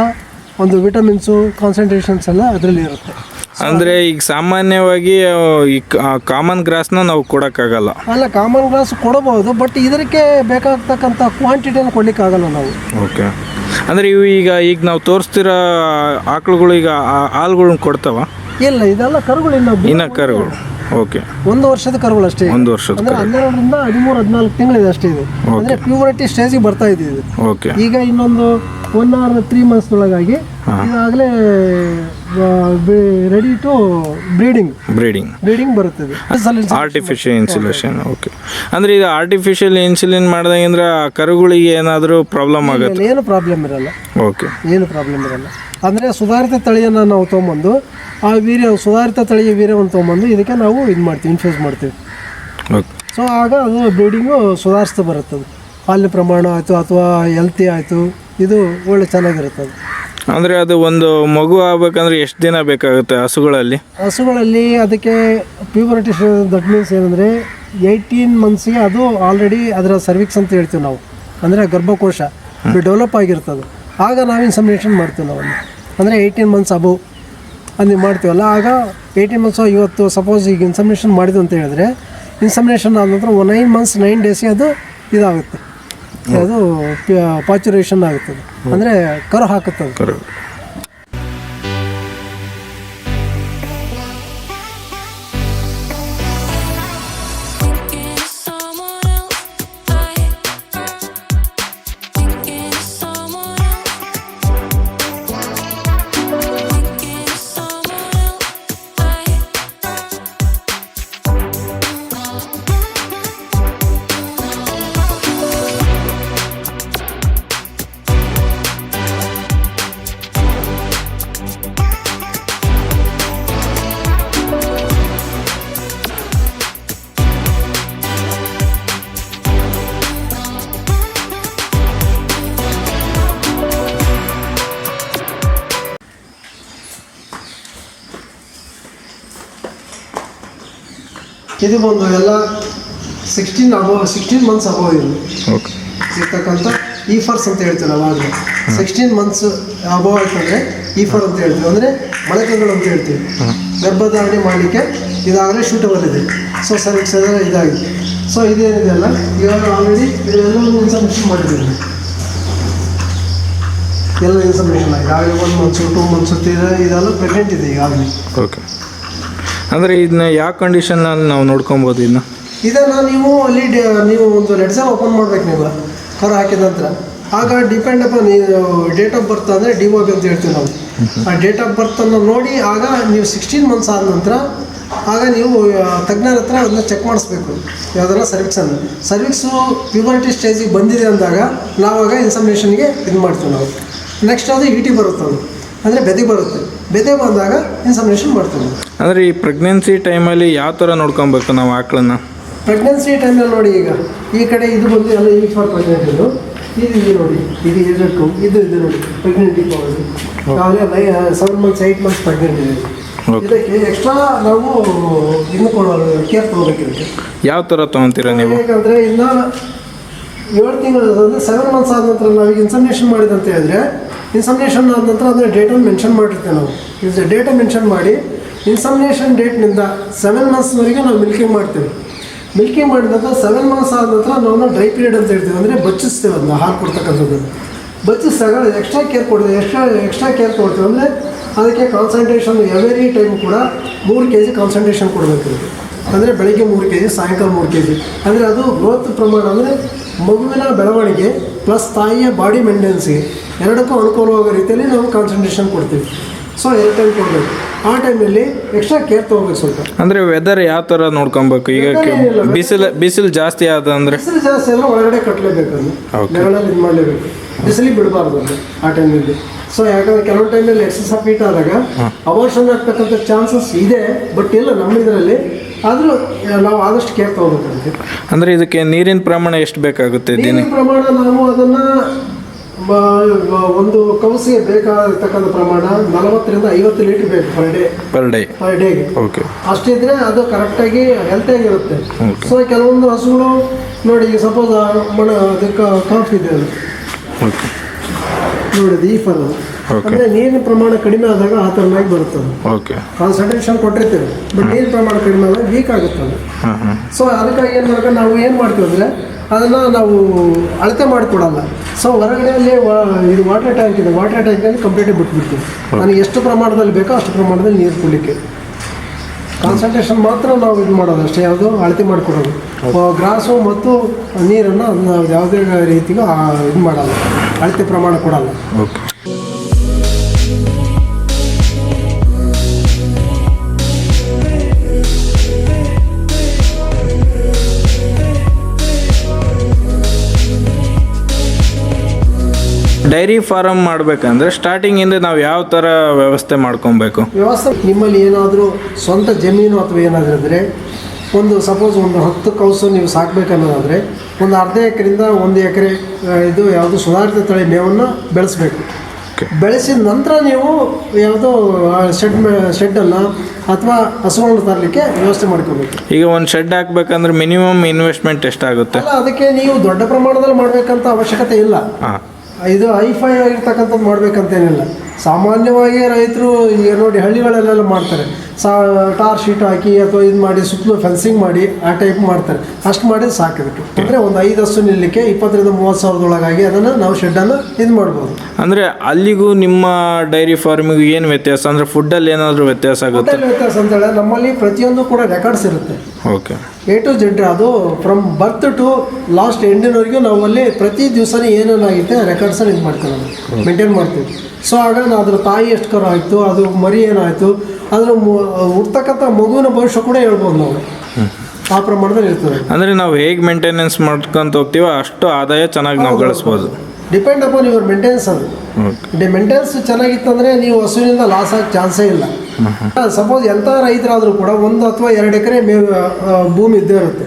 ಒಂದು ವಿಟಮಿನ್ಸು ಕಾನ್ಸಂಟ್ರೇಷನ್ಸ್ ಎಲ್ಲ ಅದರಲ್ಲಿ ಇರುತ್ತೆ. ಅಂದರೆ ಈಗ ಸಾಮಾನ್ಯವಾಗಿ ಈ ಕಾಮನ್ ಗ್ರಾಸ್ನ ನಾವು ಕೊಡೋಕ್ಕಾಗಲ್ಲ. ಅಲ್ಲ, ಕಾಮನ್ ಗ್ರಾಸ್ ಕೊಡಬಹುದು, ಬಟ್ ಇದಕ್ಕೆ ಬೇಕಾಗ್ತಕ್ಕಂಥ ಕ್ವಾಂಟಿಟಿಯನ್ನು ಕೊಡ್ಲಿಕ್ಕಾಗಲ್ಲ ನಾವು. ಓಕೆ. ಅಂದರೆ ಇವು ಈಗ ನಾವು ತೋರಿಸ್ತಿರೋ ಆಕಳುಗಳು ಈಗ ಹಾಲುಗಳನ್ನ ಕೊಡ್ತಾವ? ಇಲ್ಲ, ಇದೆಲ್ಲ ಕರುಗಳು ಇನ್ನು ಕರುಗಳು. ಓಕೆ. 1 ವರ್ಷದ ಕರುಗಳು ಅಷ್ಟೇ. 1 ವರ್ಷದ 12 ರಿಂದ 13-14 ತಿಂಗಳಿದೆ ಅಷ್ಟೇ ಇದು. ಅಂದರೆ ಪ್ಯೂರಿಟಿ ಸ್ಟೇಜಿಗೆ ಬರ್ತಾ ಇದೆ ಇದು. ಓಕೆ. ಈಗ ಇನ್ನೊಂದು 1 or 3 ಮಂತ್ಸ್ನೊಳಗಾಗಿ ಇದಾಗಲೇ ರೆಡಿ ಟು ಬ್ರೀಡಿಂಗ್ ಬರುತ್ತದೆ. Artificial insulation. ಓಕೆ. ಅಂದರೆ ಇದು ಆರ್ಟಿಫಿಷಿಯಲ್ ಇನ್ಸುಲಿನ್ ಮಾಡಿದಾಗಂದ್ರೆ ಕರುಗಳಿಗೆ ಏನಾದರೂ ಪ್ರಾಬ್ಲಮ್ ಆಗುತ್ತೆ? ಏನು ಪ್ರಾಬ್ಲಮ್ ಇರಲ್ಲ. ಓಕೆ. ಏನು ಪ್ರಾಬ್ಲಮ್ ಇರಲ್ಲ. ಅಂದರೆ ಸುಧಾರಿತ ತಳಿಯನ್ನು ನಾವು ತೊಗೊಂಬಂದು ಆ ಸುಧಾರಿತ ತಳಿಯ ವೀರ್ಯವನ್ನು ತೊಗೊಂಬಂದು ಇದಕ್ಕೆ ನಾವು ಇದು ಮಾಡ್ತೀವಿ, ಇನ್ಫ್ಯೂಸ್ ಮಾಡ್ತೀವಿ. ಓಕೆ. ಸೊ ಆಗ ಅದು ಬ್ರೀಡಿಂಗು ಸುಧಾರಿಸ್ತಾ ಬರುತ್ತದೆ. ಹಾಲಿನ ಪ್ರಮಾಣ ಆಯಿತು ಅಥವಾ ಹೆಲ್ತಿ ಆಯಿತು, ಇದು ಒಳ್ಳೆ ಚೆನ್ನಾಗಿರುತ್ತದೆ. ಅಂದರೆ ಅದು ಒಂದು ಮಗು ಆಗ್ಬೇಕಂದ್ರೆ ಎಷ್ಟು ದಿನ ಬೇಕಾಗುತ್ತೆ ಹಸುಗಳಲ್ಲಿ ಅದಕ್ಕೆ ಪ್ಯೂಬರಿಟಿ ದಟ್ ಮೀನ್ಸ್ ಏನಂದರೆ 18 ಮಂತ್ಸಿಗೆ ಅದು ಆಲ್ರೆಡಿ ಅದರ ಸರ್ವಿಕ್ಸ್ ಅಂತ ಹೇಳ್ತೀವಿ ನಾವು, ಅಂದರೆ ಗರ್ಭಕೋಶ ಡೆವಲಪ್ ಆಗಿರ್ತದೆ. ಆಗ ನಾವು ಇನ್ಸಮಿನೇಷನ್ ಮಾಡ್ತೀವಿ ನಾವು, ಅಂದರೆ 18 ಮಂತ್ಸ್ ಅಬೌವ್ ಅದು ಮಾಡ್ತೀವಲ್ಲ. ಆಗ 18 ಮಂತ್ಸು ಇವತ್ತು ಸಪೋಸ್ ಈಗ ಇನ್ಸಮಿನೇಷನ್ ಮಾಡಿದ್ವಿ ಅಂತ ಹೇಳಿದ್ರೆ, ಇನ್ಸಮಿನೇಷನ್ ಆದ ನಂತರ 9 ಮಂತ್ಸ್ 9 ಡೇಸಿಗೆ ಅದು ಇದಾಗುತ್ತೆ, ಅದು ಪಾಚುರೇಷನ್ ಆಗುತ್ತದೆ, ಅಂದರೆ ಕರು ಹಾಕುತ್ತದೆ. ಇದು ಬಂದು ಎಲ್ಲ 16 ಮಂತ್ಸ್ ಅಬೌವ್ ಇರ್ತಕ್ಕಂಥ ಈಫರ್ಸ್ ಅಂತ ಹೇಳ್ತೀವಿ ನಾವು. ಆಗಲೇ 16 ಮಂತ್ಸ್ ಅಬೌವ್ ಆಯ್ತಂದರೆ ಈಫರ್ ಅಂತ ಹೇಳ್ತೀವಿ, ಅಂದರೆ ಮೊಳಕೆಗಳು ಅಂತ ಹೇಳ್ತೀವಿ. ಗರ್ಭಧಾರಣೆ ಮಾಡಲಿಕ್ಕೆ ಇದಾಗಲೇ ಶೂಟಬಲ್ ಇದೆ. ಸೊ ಸರ್ವಿಕ್ಸ್ ಎಲ್ಲ ಇದಾಗಿದೆ. ಸೊ ಇದೇನಿದೆ ಅಲ್ಲ, ಇವಾಗ ಆಲ್ರೆಡಿ ಇದೆಲ್ಲವೂ ಇನ್ಸಮಿನೇಷನ್ ಮಾಡಿದ್ದೀವಿ, ಎಲ್ಲ ಇನ್ಸಮಿನೇಷನ್ ಆಗಿದೆ. ಆಗಲೇ 1 ಮಂತ್ಸು 2 ಮಂತ್ಸು ಇದೆಲ್ಲ ಪ್ರೆಗ್ನೆಂಟ್ ಇದೆ ಈಗಾಗಲೇ. ಓಕೆ, ಅಂದರೆ ಇದನ್ನ ಯಾವ ಕಂಡೀಷನಲ್ಲಿ ನಾವು ನೋಡ್ಕೊಬೋದು? ಇದನ್ನು ನೀವು ಅಲ್ಲಿ ನೀವು ಒಂದು ರೆಡ್ ಸೆಲ್ ಓಪನ್ ಮಾಡ್ಬೇಕು ನೀವು ಕರು ಹಾಕಿದ ನಂತರ. ಆಗ depend upon date of birth ಅಂದರೆ ಡಿಒಬಿ ಅಂತ ಹೇಳ್ತೀವಿ ನಾವು. ಆ ಡೇಟ್ ಆಫ್ ಬರ್ತನ್ನು ನೋಡಿ ಆಗ ನೀವು 16 ಮಂತ್ಸ್ ಆದ ನಂತರ ಆಗ ನೀವು ತಜ್ಞರ ಹತ್ರ ಅದನ್ನ ಚೆಕ್ ಮಾಡಿಸ್ಬೇಕು, ಯಾವುದೆಲ್ಲ ಸರ್ವಿಕ್ಸು ಪ್ಯೂಬರಿಟಿ ಸ್ಟೇಜಿಗೆ ಬಂದಿದೆ ಅಂದಾಗ ನಾವಾಗ ಇನ್ಸಮಿನೇಷನ್ಗೆ ಇದು ಮಾಡ್ತೀವಿ ನಾವು. ನೆಕ್ಸ್ಟ್ ಅದು ಇ ಟಿ ಬರುತ್ತೆ, ಅದು ಅಂದರೆ ಬೆದೆ ಬರುತ್ತೆ. ಬೆದೆ ಬಂದಾಗ ಇನ್ಸಮಿನೇಷನ್ ಮಾಡ್ತೀವಿ. ಅಂದರೆ ಈ ಪ್ರೆಗ್ನೆನ್ಸಿ ಟೈಮಲ್ಲಿ ಯಾವ ಥರ ನೋಡ್ಕೊಬೇಕು ನಾವು ಆಕಳನ್ನು? ಪ್ರೆಗ್ನೆನ್ಸಿ ಟೈಮಲ್ಲಿ ನೋಡಿ, ಈಗ ಈ ಕಡೆ ಇದು ಬಂದು ಎಲ್ಲ ಈ ಫಾರ್ ಪ್ರೆಗ್ನೆಂಟ್ ಇದು ನೋಡಿ, ಇದು ಇದಕ್ಕೂ ಇದು ನೋಡಿ ಪ್ರೆಗ್ನೆಂಟ್ ಆಗಲೇ 7 ಮಂತ್ಸ್ 8 ಮಂತ್ಸ್ ಪ್ರೆಗ್ನೆಂಟ್ ಇದೆ. ಇದಕ್ಕೆ ಎಕ್ಸ್ಟ್ರಾ ನಾವು ಇನ್ನು ಕೇರ್ ತೊಗೋಬೇಕು. ಇದಕ್ಕೆ ಯಾವ ಥರ ತೊಗೊತೀರಾ ನೀವು? ಯಾಕಂದರೆ ಇನ್ನು 7 ತಿಂಗಳು ಅಂದರೆ 7 ಮಂತ್ಸ್ ಆದ ನಂತರ ನಾವೀಗ ಇನ್ಸಮಿನೇಷನ್ ಮಾಡಿದಂತ ಹೇಳಿದ್ರೆ, ಇನ್ಸಮಿನೇಷನ್ ಆದ ನಂತರ ಅದನ್ನು ಡೇಟನ್ನು ಮೆನ್ಷನ್ ಮಾಡಿರ್ತೇವೆ ನಾವು. ಇದು ಡೇಟ ಮೆನ್ಷನ್ ಮಾಡಿ ಇನ್ಸಮಿನೇಷನ್ ಡೇಟ್ನಿಂದ 7 ಮಂತ್ಸ್ವರೆಗೆ ನಾವು ಮಿಲ್ಕಿಂಗ್ ಮಾಡ್ತೇವೆ. ಮಿಲ್ಕಿಂಗ್ ಮಾಡಿದ ನಂತರ 7 ಮಂತ್ಸ್ ಆದ ನಂತರ ನಾವು ಡ್ರೈ ಪೀರಿಯಡ್ ಅಂತ ಹೇಳ್ತೀವಿ, ಅಂದರೆ ಬಚ್ಚಿಸ್ತೇವೆ. ಅದನ್ನ ಹಾಲು ಕೊಡ್ತಕ್ಕಂಥದ್ದು ಬಚ್ಚಿಸಿದಾಗ ಎಕ್ಸ್ಟ್ರಾ ಕೇರ್ ಕೊಡ್ತೀವಿ. ಎಕ್ಸ್ಟ್ರಾ ಕೇರ್ ಕೊಡ್ತೀವಿ ಅಂದರೆ ಅದಕ್ಕೆ ಕಾನ್ಸಂಟ್ರೇಷನ್ ಎವರಿ ಟೈಮ್ ಕೂಡ 3 kg ಕಾನ್ಸಂಟ್ರೇಷನ್ ಕೊಡಬೇಕು. ಅಂದರೆ ಬೆಳಗ್ಗೆ 3 kg, ಸಾಯಂಕಾಲ 3 kg. ಅಂದರೆ ಅದು ಗ್ರೋತ್ ಪ್ರಮಾಣ, ಅಂದರೆ ಮಗುವಿನ ಬೆಳವಣಿಗೆ ಪ್ಲಸ್ ತಾಯಿಯ ಬಾಡಿ ಮೇಂಟೆನೆನ್ಸ್ಗೆ ಎರಡಕ್ಕೂ ಅನುಕೂಲವಾಗೋ ರೀತಿಯಲ್ಲಿ ನಾವು ಕಾನ್ಸಂಟ್ರೇಷನ್ ಕೊಡ್ತೀವಿ. ಸೊ 2 ಟೈಮ್ ಕೊಡಬೇಕು. ಆ ಟೈಮಲ್ಲಿ ಎಕ್ಸ್ಟ್ರಾ ಕೇರ್ ತೊಗೋಬೇಕು ಸ್ವಲ್ಪ. ಅಂದರೆ ವೆದರ್ ಯಾವ ಥರ ನೋಡ್ಕೊಬೇಕು? ಈಗ ಬಿಸಿಲು ಜಾಸ್ತಿ ಆದ ಅಂದರೆ ಬಿಸಿಲು ಜಾಸ್ತಿ ಅಂದರೆ ಒಳಗಡೆ ಕಟ್ಟಲೇಬೇಕು, ಅದನ್ನು ನೆರಳಲ್ಲಿ ಇದು ಮಾಡಲೇಬೇಕು, ಬಿಸಿಲಿಗೆ ಬಿಡಬಾರ್ದು ಅದು ಆ ಟೈಮಲ್ಲಿ. ಸೊ ಯಾಕಂದರೆ ಕೆಲವು ಟೈಮಲ್ಲಿ ಎಕ್ಸಸ್ ಆಫ್ ಹೀಟ್ ಆದಾಗ ಅಬಾರ್ಷನ್ ಆಗ್ತಕ್ಕಂಥ ಚಾನ್ಸಸ್ ಇದೆ, ಬಟ್ ಇಲ್ಲ ನಮ್ಮ ಇದರಲ್ಲಿ. ಆದರೂ ನಾವು ಆದಷ್ಟು ಕೇರ್ ತೊಗೋಬೇಕಂತೆ. ಅಂದರೆ ಇದಕ್ಕೆ ನೀರಿನ ಪ್ರಮಾಣ ಎಷ್ಟು ಬೇಕಾಗುತ್ತೆ? ನೀರಿನ ಪ್ರಮಾಣ ನಾವು ಅದನ್ನು ಒಂದು ಕೌಸಿಗೆ ಬೇಕಾಗಿರ್ತಕ್ಕಂಥ ಪ್ರಮಾಣ 40 ರಿಂದ 50 ಲೀಟರ್ ಬೇಕು ಪರ್ ಡೇಗೆ. ಓಕೆ, ಅಷ್ಟಿದ್ರೆ ಅದು ಕರೆಕ್ಟಾಗಿ ಹೆಲ್ತಿಯಾಗಿರುತ್ತೆ. ಸೊ ಕೆಲವೊಂದು ಹಸುಗಳು ನೋಡಿ, ಈಗ ಸಪೋಸ್ ಅದಕ್ಕೆ ಕಾಫ್ ಇದೆ, ಅದು ನೋಡಿದ್ದು ಈ ಫಲ ಅಂದರೆ ನೀರಿನ ಪ್ರಮಾಣ ಕಡಿಮೆ ಆದಾಗ ಆ ಥರನಾಗಿ ಬರುತ್ತದೆ. ಕಾನ್ಸಂಟ್ರೇಷನ್ ಕೊಟ್ಟಿರ್ತೇವೆ, ಬಟ್ ನೀರಿನ ಪ್ರಮಾಣ ಕಡಿಮೆ ಆದಾಗ ವೀಕ್ ಆಗುತ್ತದೆ. ಸೊ ಅದಕ್ಕಾಗಿ ಏನು ಮಾಡ್ಕೊಂಡು ನಾವು ಏನು ಮಾಡ್ತೀವಿ ಅಂದರೆ ಅದನ್ನು ನಾವು ಅಳತೆ ಮಾಡಿಕೊಡಲ್ಲ. ಸೊ ಹೊರಗಡೆಯಲ್ಲಿ ಇದು ವಾಟರ್ ಟ್ಯಾಂಕ್ ಇದೆ, ವಾಟರ್ ಟ್ಯಾಂಕಲ್ಲಿ ಕಂಪ್ಲೀಟಾಗಿ ಬಿಟ್ಬಿಡ್ತೀವಿ. ನನಗೆ ಎಷ್ಟು ಪ್ರಮಾಣದಲ್ಲಿ ಬೇಕೋ ಅಷ್ಟು ಪ್ರಮಾಣದಲ್ಲಿ ನೀರು ಕುಡಿಲಿಕ್ಕೆ ಕಾನ್ಸಂಟ್ರೇಷನ್ ಮಾತ್ರ ನಾವು ಇದು ಮಾಡೋದು ಅಷ್ಟೇ, ಯಾವುದು ಅಳತೆ ಮಾಡಿಕೊಡೋದು. ಗ್ರಾಸು ಮತ್ತು ನೀರನ್ನು ನಾವು ಯಾವುದೇ ರೀತಿಗೂ ಇದು ಮಾಡಲ್ಲ, ಅಳತೆ ಪ್ರಮಾಣ ಕೊಡಲ್ಲ. ಡೈರಿ ಫಾರಮ್ ಮಾಡಬೇಕಂದ್ರೆ ಸ್ಟಾರ್ಟಿಂಗಿಂದ ನಾವು ಯಾವ ಥರ ವ್ಯವಸ್ಥೆ ಮಾಡ್ಕೊಬೇಕು? ವ್ಯವಸ್ಥೆ ನಿಮ್ಮಲ್ಲಿ ಏನಾದರೂ ಸ್ವಂತ ಜಮೀನು ಅಥವಾ ಏನಾದರೂ ಇದ್ದರೆ, ಒಂದು ಸಪೋಸ್ ಒಂದು 10 ಕೌಸು ನೀವು ಸಾಕಬೇಕನ್ನೋದಾದರೆ ಒಂದು ಅರ್ಧ ಎಕರೆಯಿಂದ 1 ಎಕರೆ ಇದು ಯಾವುದು ಸುಧಾರಿತ ತಳಿ ಮೇವನ್ನು ಬೆಳೆಸಬೇಕು. ಬೆಳೆಸಿದ ನಂತರ ನೀವು ಯಾವುದೋ ಶೆಡ್ಡನ್ನು ಅಥವಾ ಹಸುವನ್ನು ತರಲಿಕ್ಕೆ ವ್ಯವಸ್ಥೆ ಮಾಡ್ಕೋಬೇಕು. ಈಗ ಒಂದು ಶೆಡ್ ಹಾಕ್ಬೇಕಂದ್ರೆ ಮಿನಿಮಮ್ ಇನ್ವೆಸ್ಟ್ಮೆಂಟ್ ಎಷ್ಟಾಗುತ್ತೆ? ಅಲ್ಲ, ಅದಕ್ಕೆ ನೀವು ದೊಡ್ಡ ಪ್ರಮಾಣದಲ್ಲಿ ಮಾಡಬೇಕಂತ ಅವಶ್ಯಕತೆ ಇಲ್ಲ. ಇದು ಹೈಫೈ ಆಗಿರ್ತಕ್ಕಂಥದ್ದು ಮಾಡಬೇಕಂತೇನಿಲ್ಲ. ಸಾಮಾನ್ಯವಾಗಿ ರೈತರು ಈಗ ನೋಡಿ ಹಳ್ಳಿಗಳಲ್ಲೆಲ್ಲ ಮಾಡ್ತಾರೆ, ಟಾರ್ ಶೀಟ್ ಹಾಕಿ ಅಥವಾ ಇದು ಮಾಡಿ ಸುತ್ತಲೂ ಫೆನ್ಸಿಂಗ್ ಮಾಡಿ ಆ ಟೈಪ್ ಮಾಡ್ತಾರೆ. ಅಷ್ಟು ಮಾಡಿದ್ರೆ ಸಾಕಿದಕ್ಕೆ ಅಂದರೆ ಒಂದು 5 ಹಸು ನಿಲ್ಲಕ್ಕೆ 20,000-30,000 ಸಾವಿರದೊಳಗಾಗಿ ಅದನ್ನು ನಾವು ಶೆಡ್ಡನ್ನು ಇದು ಮಾಡ್ಬೋದು. ಅಂದರೆ ಅಲ್ಲಿಗೂ ನಿಮ್ಮ ಡೈರಿ ಫಾರ್ಮಿಗೂ ಏನು ವ್ಯತ್ಯಾಸ? ಅಂದರೆ ಫುಡ್ಡಲ್ಲಿ ಏನಾದರೂ ವ್ಯತ್ಯಾಸ ಆಗುತ್ತೆ? ವ್ಯತ್ಯಾಸ ಅಂತೇಳಿ ನಮ್ಮಲ್ಲಿ ಪ್ರತಿಯೊಂದು ಕೂಡ ರೆಕಾರ್ಡ್ಸ್ ಇರುತ್ತೆ. ಓಕೆ, A to Z, ಅದು ಫ್ರಮ್ ಬರ್ತ್ ಟು ಲಾಸ್ಟ್ ಎಂಡಿನವರೆಗೂ ನಾವು ಅಲ್ಲಿ ಪ್ರತಿ ದಿವಸನೇ ಏನೇನಾಗುತ್ತೆ ರೆಕಾರ್ಡ್ಸನ್ನು ಇದು ಮಾಡ್ತೀವಿ, ನಾವು ಮೇಂಟೈನ್ ಮಾಡ್ತೀವಿ. ಸೊ ಆಗ ಅದ್ರ ತಾಯಿ ಎಷ್ಟು ಕರು ಆಯಿತು, ಅದು ಮರಿ ಏನಾಯಿತು, ಅದ್ರ ಹುಡ್ತಕ್ಕಂಥ ಮಗುವಿನ ಭವಿಷ್ಯ ಕೂಡ ಹೇಳ್ಬೋದು ನಾವು. ಆ ಪ್ರಮಾಣದಲ್ಲಿ ಇರ್ತದೆ. ಅಂದರೆ ನಾವು ಹೇಗೆ ಮೇಂಟೆನೆನ್ಸ್ ಮಾಡ್ಕೊಂತ ಹೋಗ್ತೀವೋ ಅಷ್ಟು ಆದಾಯ ಚೆನ್ನಾಗಿ ನಾವು ಗಳಿಸ್ಬೋದು. Depend upon your maintenance. ಅದು ಮೇಂಟೆನೆನ್ಸ್ ಚೆನ್ನಾಗಿತ್ತಂದರೆ ನೀವು ಹಸುವಿನಿಂದ ಲಾಸ್ ಆಗೋ ಚಾನ್ಸೇ ಇಲ್ಲ. ಸಪೋಸ್ ಎಂಥ ರೈತರಾದರೂ ಕೂಡ 1 ಅಥವಾ 2 ಎಕರೆ ಭೂಮಿ ಇದ್ದೇ ಇರುತ್ತೆ.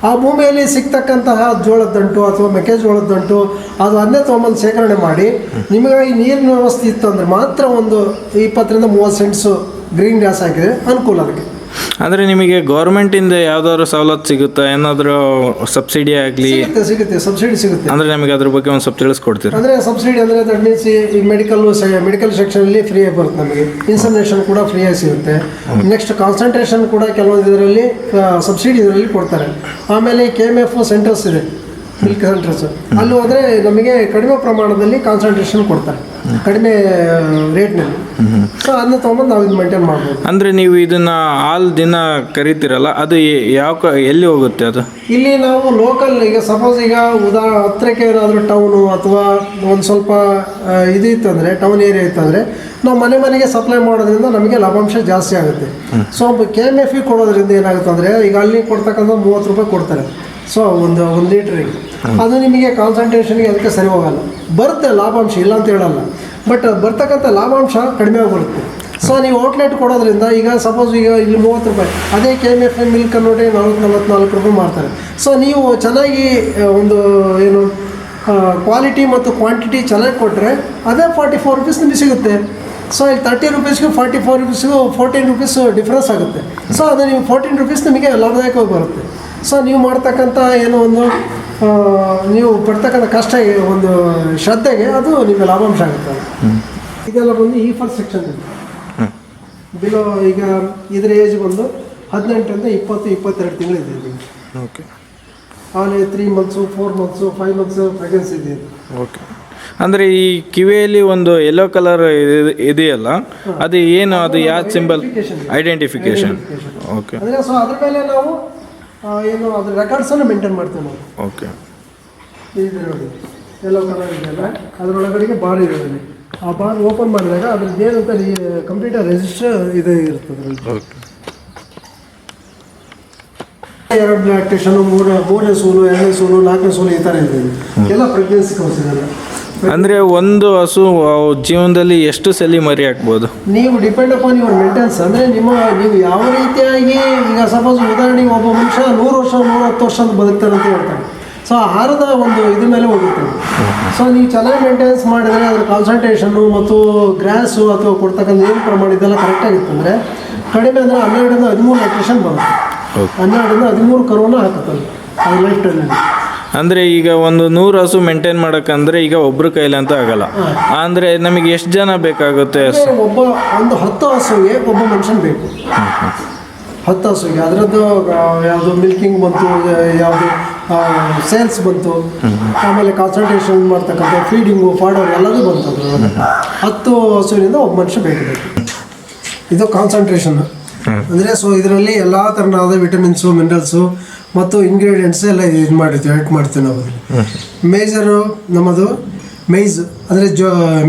ಆ ಭೂಮಿಯಲ್ಲಿ ಸಿಗ್ತಕ್ಕಂತಹ ಜೋಳದ ದಂಟು ಅಥವಾ ಮೆಕ್ಕೆಜೋಳದ ದಂಟು ಅದು ಅದನ್ನೇ ತೊಗೊಂಬಂದು ಶೇಖರಣೆ ಮಾಡಿ ನಿಮಗೆ ಈ ನೀರಿನ ವ್ಯವಸ್ಥೆ ಇತ್ತು ಅಂದರೆ ಮಾತ್ರ ಒಂದು 20-30 ಸೆಂಟ್ಸು ಗ್ರೀನ್ ಗ್ಯಾಸ್ ಹಾಕಿದರೆ ಅನುಕೂಲ ಅದಕ್ಕೆ. ಅಂದರೆ ನಿಮಗೆ ಗೌರ್ಮೆಂಟಿಂದ ಯಾವ್ದಾದ್ರು ಸವಲತ್ತು ಸಿಗುತ್ತಾ? ಏನಾದರೂ ಸಬ್ಸಿಡಿ ಆಗಲಿ? ಸಿಗುತ್ತೆ, ಸಬ್ಸಿಡಿ ಸಿಗುತ್ತೆ. ಅಂದರೆ ನಮಗೆ ಅದ್ರ ಬಗ್ಗೆ ಒಂದು ಸ್ವಲ್ಪ ತಿಳಿಸ್ಕೊಡ್ತೀರಾ? ಅಂದರೆ ಸಬ್ಸಿಡಿ ಅಂದರೆ ದಟ್ ಮೀನ್ಸ್ ಈ ಮೆಡಿಕಲ್ ಸೆಕ್ಷನಲ್ಲಿ ಫ್ರೀಯಾಗಿ ಬರುತ್ತೆ ನಮಗೆ. ಇನ್ಸಮಿನೇಷನ್ ಕೂಡ ಫ್ರೀಯಾಗಿ ಸಿಗುತ್ತೆ. ನೆಕ್ಸ್ಟ್ ಕಾನ್ಸಂಟ್ರೇಷನ್ ಕೂಡ ಕೆಲವೊಂದು ಇದರಲ್ಲಿ ಸಬ್ಸಿಡಿ ಇದರಲ್ಲಿ ಕೊಡ್ತಾರೆ. ಆಮೇಲೆ KMF ಸೆಂಟರ್ಸ್ ಇದೆ, ಮಿಲ್ಕ್ ಸೆಂಟರ್ಸ್. ಅಲ್ಲಿ ಹೋದರೆ ನಮಗೆ ಕಡಿಮೆ ಪ್ರಮಾಣದಲ್ಲಿ ಕಾನ್ಸಂಟ್ರೇಷನ್ ಕೊಡ್ತಾರೆ, ಕಡಿಮೆ ರೇಟ್ನಲ್ಲಿ. ಸೊ ಅದನ್ನ ತೊಗೊಂಬಂದು ನಾವು ಇದು ಮೇಂಟೈನ್ ಮಾಡ್ಬೋದು. ಅಂದರೆ ನೀವು ಇದನ್ನು ಹಾಲು ದಿನ ಕರಿತೀರಲ್ಲ, ಅದು ಎಲ್ಲಿ ಹೋಗುತ್ತೆ? ಅದು ಇಲ್ಲಿ ನಾವು ಲೋಕಲ್, ಈಗ ಸಪೋಸ್ ಈಗ ಹತ್ತಿರಕ್ಕೆ ಏನಾದರೂ ಟೌನು ಅಥವಾ ಒಂದು ಸ್ವಲ್ಪ ಇದು ಇತ್ತಂದರೆ, ಟೌನ್ ಏರಿಯಾ ಇತ್ತಂದರೆ ನಾವು ಮನೆಗೆ ಸಪ್ಲೈ ಮಾಡೋದ್ರಿಂದ ನಮಗೆ ಲಾಭಾಂಶ ಜಾಸ್ತಿ ಆಗುತ್ತೆ. ಸೊ KMF ಕೊಡೋದ್ರಿಂದ ಏನಾಗುತ್ತೆ ಅಂದರೆ, ಈಗ ಅಲ್ಲಿ ಕೊಡ್ತಕ್ಕಂಥ 30 ರೂಪಾಯಿ ಕೊಡ್ತಾರೆ. ಸೊ ಒಂದು ಲೀಟ್ರಿಗೆ ಅದು ನಿಮಗೆ ಕಾನ್ಸಂಟ್ರೇಷನ್ಗೆ ಅದಕ್ಕೆ ಸರಿ ಹೋಗಲ್ಲ. ಬರುತ್ತೆ ಲಾಭಾಂಶ, ಇಲ್ಲ ಅಂತ ಹೇಳಲ್ಲ, ಬಟ್ ಬರ್ತಕ್ಕಂಥ ಲಾಭಾಂಶ ಕಡಿಮೆ ಆಗಿಬಿಡುತ್ತೆ. ಸೊ ನೀವು ಔಟ್ಲೆಟ್ ಕೊಡೋದ್ರಿಂದ ಈಗ ಸಪೋಸ್ ಈಗ ಇಲ್ಲಿ 30 ರೂಪಾಯಿ, ಅದೇ KMF ಮಿಲ್ಕ್ ನೋಡಿ 44 ರೂಪಾಯಿ ಮಾಡ್ತಾರೆ. ಸೊ ನೀವು ಚೆನ್ನಾಗಿ ಒಂದು ಏನು ಕ್ವಾಲಿಟಿ ಮತ್ತು ಕ್ವಾಂಟಿಟಿ ಚೆನ್ನಾಗಿ ಕೊಟ್ಟರೆ ಅದೇ 44 ರೂಪೀಸ್ ನಿಮಗೆ ಸಿಗುತ್ತೆ. ಸೊ ಇಲ್ಲಿ 30 ರೂಪೀಸ್ಗೂ 44 ರೂಪೀಸ್ಗೂ 14 ರೂಪೀಸ್ ಡಿಫ್ರೆನ್ಸ್ ಆಗುತ್ತೆ. ಸೊ ಅದು ನೀವು 14 ರೂಪೀಸ್ ನಿಮಗೆ ಲಾಭದಾಯಕವಾಗಿ ಬರುತ್ತೆ. ಸೊ ನೀವು ಮಾಡ್ತಕ್ಕಂಥ ಏನೋ ಒಂದು ನೀವು ಪಡ್ತಕ್ಕಂಥ ಕಷ್ಟ, ಒಂದು ಶ್ರದ್ಧೆಗೆ ಅದು ನಿಮಗೆ ಲಾಭಾಂಶ ಆಗುತ್ತೆ. ಇದೆಲ್ಲ ಬಂದು ಈ ಫಸ್ಟ್ ಸೆಕ್ಷನ್ ಬಿಲೋ. ಈಗ ಇದರ ಏಜ್ ಬಂದು 18 20-22 ತಿಂಗಳಿದೆ. ಓಕೆ, ಆಮೇಲೆ 3 ಮಂತ್ಸು 4 ಮಂತ್ಸು 5 ಮಂತ್ಸು ಪ್ರೆಗ್ನೆನ್ಸಿ ಇದೆ. ಓಕೆ. ಅಂದರೆ ಈ ಕಿವಿಯಲ್ಲಿ ಒಂದು ಯೆಲ್ಲೋ ಕಲರ್ ಇದೆಯಲ್ಲ, ಅದು ಏನು? ಅದು ಯಾವ ಸಿಂಬಲ್? ಐಡೆಂಟಿಫಿಕೇಶನ್. ಓಕೆ. ಅಂದರೆ ಸೊ ಅದ್ರ ಮೇಲೆ ನಾವು ಏನು ಅದ್ರ ರೆಕಾರ್ಡ್ಸನ್ನು ಮೇಂಟೈನ್ ಮಾಡ್ತೇವೆ ನಾವು. ಓಕೆ. ಇದೆ ನೋಡಿ, ಯೆಲ್ಲೋ ಕಲರ್ ಇದೆಯಲ್ಲ, ಅದರೊಳಗಡೆಗೆ ಬಾರ್ ಇದೆ. ಆ ಬಾರ್ ಓಪನ್ ಮಾಡಿದಾಗ ಅದ್ರದ್ದು ಏನಂತ ಕಂಪ್ಲೀಟ್ ರಿಜಿಸ್ಟರ್ ಇದೆ ಇರ್ತದೆ. ಓಕೆ. 2 ಲ್ಯಾಕ್ಟೇಷನು, 3ನೇ ಸೂಲು, 2ನೇ ಸೂಲು, 4ನೇ ಸೂಲು ಈ ಥರ ಇದೆ. ಎಲ್ಲ ಪ್ರೆಗ್ನೆನ್ಸಿ ಕೌಸ್ ಇದೆಲ್ಲ. ಅಂದರೆ ಒಂದು ಹಸು ಜೀವನದಲ್ಲಿ ಎಷ್ಟು ಸಲ ಮರಿ ಹಾಕ್ಬೋದು? ನೀವು ಡಿಪೆಂಡ್ ಅಪಾನ್ ಯುವರ್ ಮೇಂಟೆನೆನ್ಸ್. ಅಂದರೆ ನೀವು ಯಾವ ರೀತಿಯಾಗಿ, ಈಗ ಸಪೋಸ್ ಉದಾಹರಣೆಗೆ ಒಬ್ಬ ಮನುಷ್ಯ 100 ವರ್ಷ 110 ವರ್ಷ ಅಂತ ಬದುಕ್ತಾರೆ ಅಂತ ಹೇಳ್ತಾರೆ. ಸೊ ಆಹಾರದ ಒಂದು ಇದ್ರ ಮೇಲೆ ಹೋಗುತ್ತೆ. ಸೊ ನೀವು ಚೆನ್ನಾಗಿ ಮೇಂಟೆನೆನ್ಸ್ ಮಾಡಿದರೆ ಅದ್ರ ಕಾನ್ಸಂಟ್ರೇಷನ್ನು ಮತ್ತು ಗ್ರಾಸು ಅಥವಾ ಕೊಡ್ತಕ್ಕಂಥ ಏನು ಪ್ರಮಾಣ ಇದೆಲ್ಲ ಕರೆಕ್ಟಾಗಿತ್ತಂದರೆ ಕಡಿಮೆ ಅಂದರೆ 12-13 ಲ್ಯಾಕ್ಟೇಷನ್ ಬರುತ್ತೆ. 12-13 ಕರುವನ್ನು ಹಾಕುತ್ತಲ್ಲ ಅದು ಲೈಫ್ ಟೈಮಲ್ಲಿ. ಅಂದರೆ ಈಗ ಒಂದು 100 ಹಸು ಮೇಂಟೈನ್ ಮಾಡೋಕ್ಕಂದ್ರೆ ಈಗ ಒಬ್ಬರು ಕೈಲಿ ಅಂತ ಆಗಲ್ಲ. ಅಂದರೆ ನಮಗೆ ಎಷ್ಟು ಜನ ಬೇಕಾಗುತ್ತೆ? ಒಂದು 10 ಹಸುವಿಗೆ ಒಬ್ಬ ಮನುಷ್ಯನ ಬೇಕು. 10 ಹಸುವಿಗೆ ಅದರದ್ದು ಯಾವುದು ಮಿಲ್ಕಿಂಗ್ ಬಂತು, ಯಾವುದು ಸೇಲ್ಸ್ ಬಂತು, ಆಮೇಲೆ ಕಾನ್ಸಂಟ್ರೇಷನ್ ಮಾಡ್ತಕ್ಕಂಥ ಫೀಡಿಂಗು, ಫಾಡರ್ ಎಲ್ಲದೂ ಬಂತು. ಅದರೊಳಗೆ 10 ಹಸುವಿನಿಂದ ಒಬ್ಬ ಮನುಷ್ಯ ಬೇಕು. ಇದು ಕಾನ್ಸಂಟ್ರೇಷನ್ ಅಂದರೆ. ಸೊ ಇದರಲ್ಲಿ ಎಲ್ಲ ಥರನಾದ ವಿಟಮಿನ್ಸು, ಮಿನರಲ್ಸು ಮತ್ತು ಇಂಗ್ರೀಡಿಯೆಂಟ್ಸ್ ಎಲ್ಲ ಇದು ಮಾಡಿರ್ತೀವಿ, ಆ್ಯಡ್ ಮಾಡ್ತೀವಿ ನಾವು. ಮೇಜರು ನಮ್ಮದು ಮೈಜ್ ಅಂದರೆ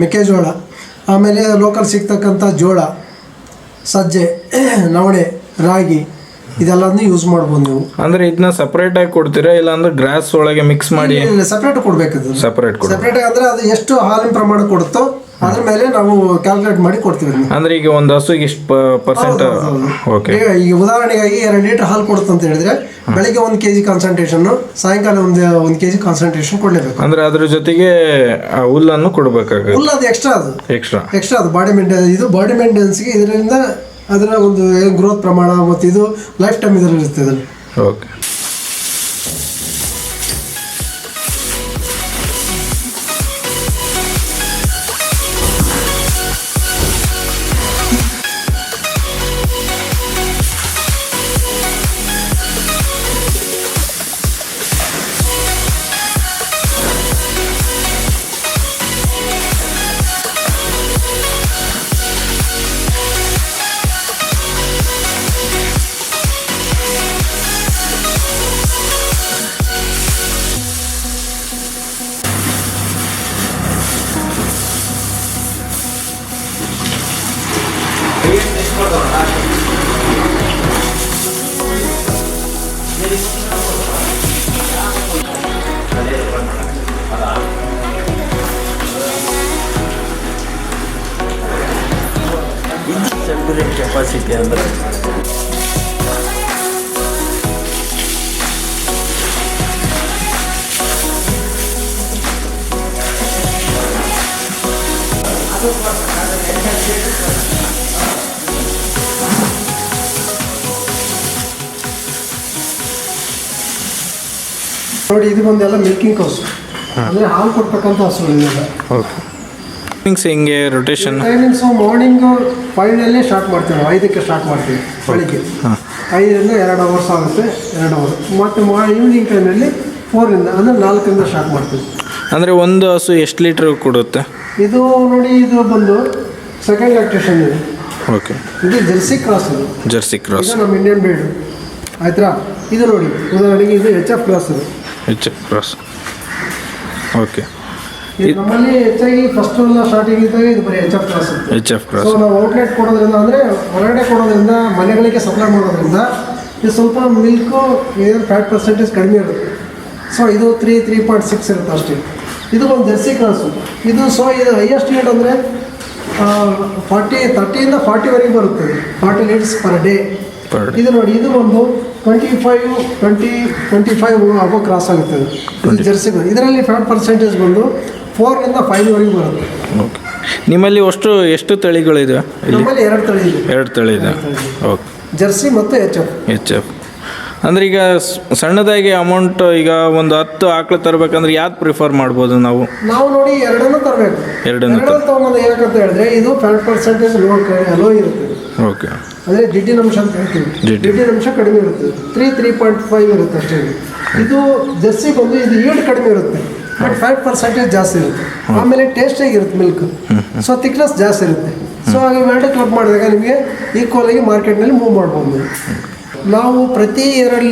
ಮೆಕ್ಕೆಜೋಳ, ಆಮೇಲೆ ಲೋಕಲ್ ಸಿಗ್ತಕ್ಕಂಥ ಜೋಳ, ಸಜ್ಜೆ, ನವಣೆ, ರಾಗಿ ಇದೆಲ್ಲದನ್ನು ಯೂಸ್ ಮಾಡ್ಬೋದು ನೀವು. ಅಂದರೆ ಇದನ್ನ ಸಪ್ರೇಟಾಗಿ ಕೊಡ್ತೀರಾ ಇಲ್ಲ ಅಂದ್ರೆ ಗ್ರಾಸ್ ಒಳಗೆ ಮಿಕ್ಸ್ ಮಾಡಿ? ಸಪ್ರೇಟ್ ಕೊಡಬೇಕು. ಸಪ್ರೇಟ್ ಅಂದರೆ ಅದು ಎಷ್ಟು ಹಾಲಿನ ಪ್ರಮಾಣ ಕೊಡುತ್ತೋ ಅದ್ರ ಮೇಲೆ ನಾವು ಕ್ಯಾಲ್ಕುಲೇಟ್ ಮಾಡಿ ಕೊಡ್ತೀವಿ ಅದನ್ನ. ಅಂದ್ರೆ ಈಗ ಒಂದು ಹಸುಗೆ ಇಷ್ಟು ಪರ್ಸೆಂಟ್. ಓಕೆ. ಈಗ ಉದಾಹರಣೆಗಾಗಿ 2 ಲೀಟರ್ ಹಾಲು ಕೊಡುತ್ತೆ ಅಂತ ಹೇಳಿದ್ರೆ ಬೆಳಿಗ್ಗೆ 1 kg ಕಾನ್ಸಂಟ್ರೇಷನ್, ಸಾಯಂಕಾಲ 1 kg ಕಾನ್ಸಂಟ್ರೇಷನ್ ಕೊಡಲೇಬೇಕು. ಅಂದ್ರೆ ಅದ್ರ ಜೊತೆಗೆ ಆ ಹುಲ್ಲನ್ನು ಕೊಡಬೇಕಾಗುತ್ತೆ. ಹುಲ್ಲು ಅದು ಎಕ್ಸ್ಟ್ರಾ ಅದು ಬಾಡಿ ಮೇಂಟೆನೆನ್ಸ್ಗೆ ಇದರಿಂದ ಅದರ ಒಂದು ಗ್ರೋತ್ ಪ್ರಮಾಣ ಮತ್ತು ಇದು ಲೈಫ್ ಟೈಮ್ ಇದರಲ್ಲಿ ಇರ್ತದೆ. ಓಕೆ. ಕೆಪಾಸಿಟಿ ಅಂದ್ರೆ ನೋಡಿ, ಇದು ಬಂದೆಲ್ಲ ಮಿಲ್ಕಿಂಗ್ ಕೌಸ್ ಅಂದರೆ ಹಾಲು ಕೊಡ್ತಕ್ಕಂಥ ಹಸುಗಳಿದೆಲ್ಲ. ಓಕೆ. ಟೈಮಿಂಗ್ಸ್ ಹೆಂಗೆ ರೊಟೇಷನ್? ಟೈಮಿಂಗ್ಸು ಮಾರ್ನಿಂಗು 5 ಸ್ಟಾರ್ಟ್ ಮಾಡ್ತೀವಿ ನಾವು. 5ಕ್ಕೆ ಸ್ಟಾರ್ಟ್ ಮಾಡ್ತೀವಿ ಬೆಳಿಗ್ಗೆ. 5ರಿಂದ 2 ಅವರ್ಸ್ ಆಗುತ್ತೆ, 2 ಅವರ್. ಮತ್ತು ಈವ್ನಿಂಗ್ ಟೈಮಲ್ಲಿ 4ರಿಂದ ಅಂದರೆ 4ರಿಂದ ಸ್ಟಾರ್ಟ್ ಮಾಡ್ತೀವಿ. ಅಂದರೆ ಒಂದು ಹಸು ಎಷ್ಟು ಲೀಟ್ರ್ ಕೊಡುತ್ತೆ? ಇದು ನೋಡಿ, ಇದು ಬಂದು ಸೆಕೆಂಡ್ ಲ್ಯಾಕ್ಟೇಷನ್ ಇದೆ. ಓಕೆ. ಇದು ಜರ್ಸಿ ಕ್ರಾಸ್. ಇದು ಜರ್ಸಿ ಕ್ರಾಸ್. ಇದು ನಮ್ಮ ಇಂಡಿಯನ್ ಬ್ರೀಡ್ ಆಯ್ತಾ. ಇದು ನೋಡಿ, ಉದಾಹರಣೆಗೆ ಇದು HF ಕ್ರಾಸ್. ಇದು HF ಕ್ರಾಸ್. ಓಕೆ. ನಮ್ಮಲ್ಲಿ ಹೆಚ್ಚಾಗಿ ಫಸ್ಟ್ ಸ್ಟಾರ್ಟಿಂಗ್ ಇದ್ದಾಗ ಇದು ಬರೀ HF cross. HF cross. So ನಾವು ಔಟ್ಲೆಟ್ ಕೊಡೋದ್ರಿಂದ ಅಂದರೆ ಹೊರಗಡೆ ಕೊಡೋದ್ರಿಂದ, ಮನೆಗಳಿಗೆ ಸಪ್ಲೈ ಮಾಡೋದ್ರಿಂದ ಇದು ಸ್ವಲ್ಪ ಮಿಲ್ಕು ಏನು ಫ್ಯಾಟ್ ಪರ್ಸೆಂಟೇಜ್ ಕಡಿಮೆ ಇರುತ್ತೆ. ಸೊ ಇದು 3.6 ಇರುತ್ತೆ ಅಷ್ಟೇ. ಇದು ಒಂದು ಜರ್ಸಿ ಕ್ರಾಸು. ಇದು ಇದು ಹೈಯೆಸ್ಟ್ ಲೀಡ್ ಅಂದರೆ 30ಯಿಂದ 40ವರೆಗೆ ಬರುತ್ತೆ. 40 ಲೀಟರ್ಸ್ ಪರ್ ಡೇ. ಇದು ನೋಡಿ, ಇದು ಒಂದು 25 ಅಬೋ ಕ್ರಾಸ್ ಆಗುತ್ತೆ. ಇದು ಜರ್ಸಿ. ಇದರಲ್ಲಿ ಫ್ಯಾಟ್ ಪರ್ಸೆಂಟೇಜ್ ಬಂದು 4ರಿಂದ 5ವರೆಗೆ ಬರುತ್ತೆ. ಓಕೆ. ನಿಮ್ಮಲ್ಲಿ ಎಷ್ಟು ತಳಿಗಳಿದೆ? ನಮ್ಮಲ್ಲಿ 2 ತಳಿ ಇದೆ. 2 ತಳಿ ಇದೆ. ಓಕೆ. ಜರ್ಸಿ ಮತ್ತು HF. ಅಂದರೆ ಈಗ ಸಣ್ಣದಾಗಿ ಅಮೌಂಟ್, ಈಗ ಒಂದು 10 ಆಕಳು ತರಬೇಕಂದ್ರೆ ಯಾವ್ದು ಪ್ರಿಫರ್ ಮಾಡ್ಬೋದು ನಾವು ನೋಡಿ, ಎರಡನ್ನೂ ತರಬೇಕು. ಎರಡನ್ನೂ ತೊಗೊಂಡು ಏನಕ್ಕಂತ ಹೇಳಿದ್ರೆ ಇದು ಫ್ಯಾಟ್ ಪರ್ಸೆಂಟೇಜ್ ಲೋ ಇರುತ್ತೆ. ಓಕೆ. ಅಂದರೆ ಜಿಡ್ಡಿನ ಅಂಶ ಅಂತ ಹೇಳ್ತೀವಿ. ಜಿಡ್ಡಿನ ಅಂಶ ಕಡಿಮೆ ಇರುತ್ತೆ. 3.5 ಇರುತ್ತೆ ಅಷ್ಟೇ. ಇದು ಜರ್ಸಿ ಬಂದು ಇದು ಈಲ್ಡ್ ಕಡಿಮೆ ಇರುತ್ತೆ, ಬಟ್ ಫ್ಯಾಟ್ ಪರ್ಸೆಂಟೇಜ್ ಜಾಸ್ತಿ ಇರುತ್ತೆ. ಆಮೇಲೆ ಟೇಸ್ಟಾಗಿ ಇರುತ್ತೆ ಮಿಲ್ಕ್. ಸೊ ಥಿಕ್ನೆಸ್ ಜಾಸ್ತಿ ಇರುತ್ತೆ. ಸೊ ಹಾಗೆ ಎರಡು ಕ್ಲಬ್ ಮಾಡಿದಾಗ ನಿಮಗೆ ಈಕ್ವಲ್ ಆಗಿ ಮಾರ್ಕೆಟ್ನಲ್ಲಿ ಮೂವ್ ಮಾಡ್ಬೋದು. ನಾವು ಪ್ರತಿ 2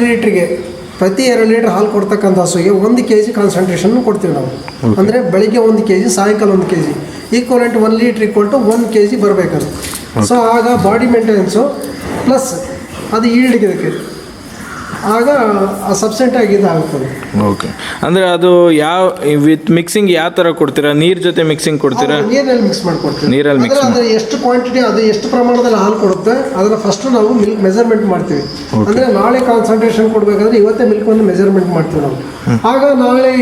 ಲೀಟ್ರ್ ಹಾಲು ಕೊಡ್ತಕ್ಕಂಥ ಹಸುಗೆ 1 kg ಕಾನ್ಸಂಟ್ರೇಷನ್ ಕೊಡ್ತೀವಿ ನಾವು. ಅಂದರೆ ಬೆಳಿಗ್ಗೆ 1 kg, ಸಾಯಂಕಾಲ 1 kg. ಈಕ್ವಲೆಂಟ್ 1 ಲೀಟ್ರ್ = 1 kg ಬರಬೇಕಂತ. ಸೊ ಆಗ ಬಾಡಿ ಮೇಂಟೆನೆನ್ಸು ಪ್ಲಸ್ ಅದು ಈಲ್ಡ್ಗೆ ಇದಕ್ಕೆ ಆಗ ಸಬ್ಸೆಂಟಾಗಿ ಇದಾಗುತ್ತದೆ. ಓಕೆ. ಅಂದರೆ ಅದು ವಿತ್ ಮಿಕ್ಸಿಂಗ್ ಯಾವ ಥರ ಕೊಡ್ತೀರಾ? ನೀರು ಜೊತೆ ಮಿಕ್ಸಿಂಗ್ ಕೊಡ್ತೀರಾ? ನೀರಲ್ಲಿ ಮಿಕ್ಸ್ ಮಾಡ್ಕೊಡ್ತೀವಿ. ನೀರಲ್ಲಿ ಮಿಕ್ಸ್ ಅದು ಎಷ್ಟು ಕ್ವಾಂಟಿಟಿ, ಅದು ಎಷ್ಟು ಪ್ರಮಾಣದಲ್ಲಿ ಹಾಲು ಕೊಡುತ್ತೆ ಅದನ್ನು ಫಸ್ಟು ನಾವು ಮಿಲ್ಕ್ ಮೆಜರ್ಮೆಂಟ್ ಮಾಡ್ತೀವಿ. ಅಂದರೆ ನಾಳೆ ಕಾನ್ಸಂಟ್ರೇಷನ್ ಕೊಡಬೇಕಾದ್ರೆ ಇವತ್ತೇ ಮಿಲ್ಕನ್ನು ಮೆಜರ್ಮೆಂಟ್ ಮಾಡ್ತೀವಿ ನಾವು. ಆಗ ನಾಳೆ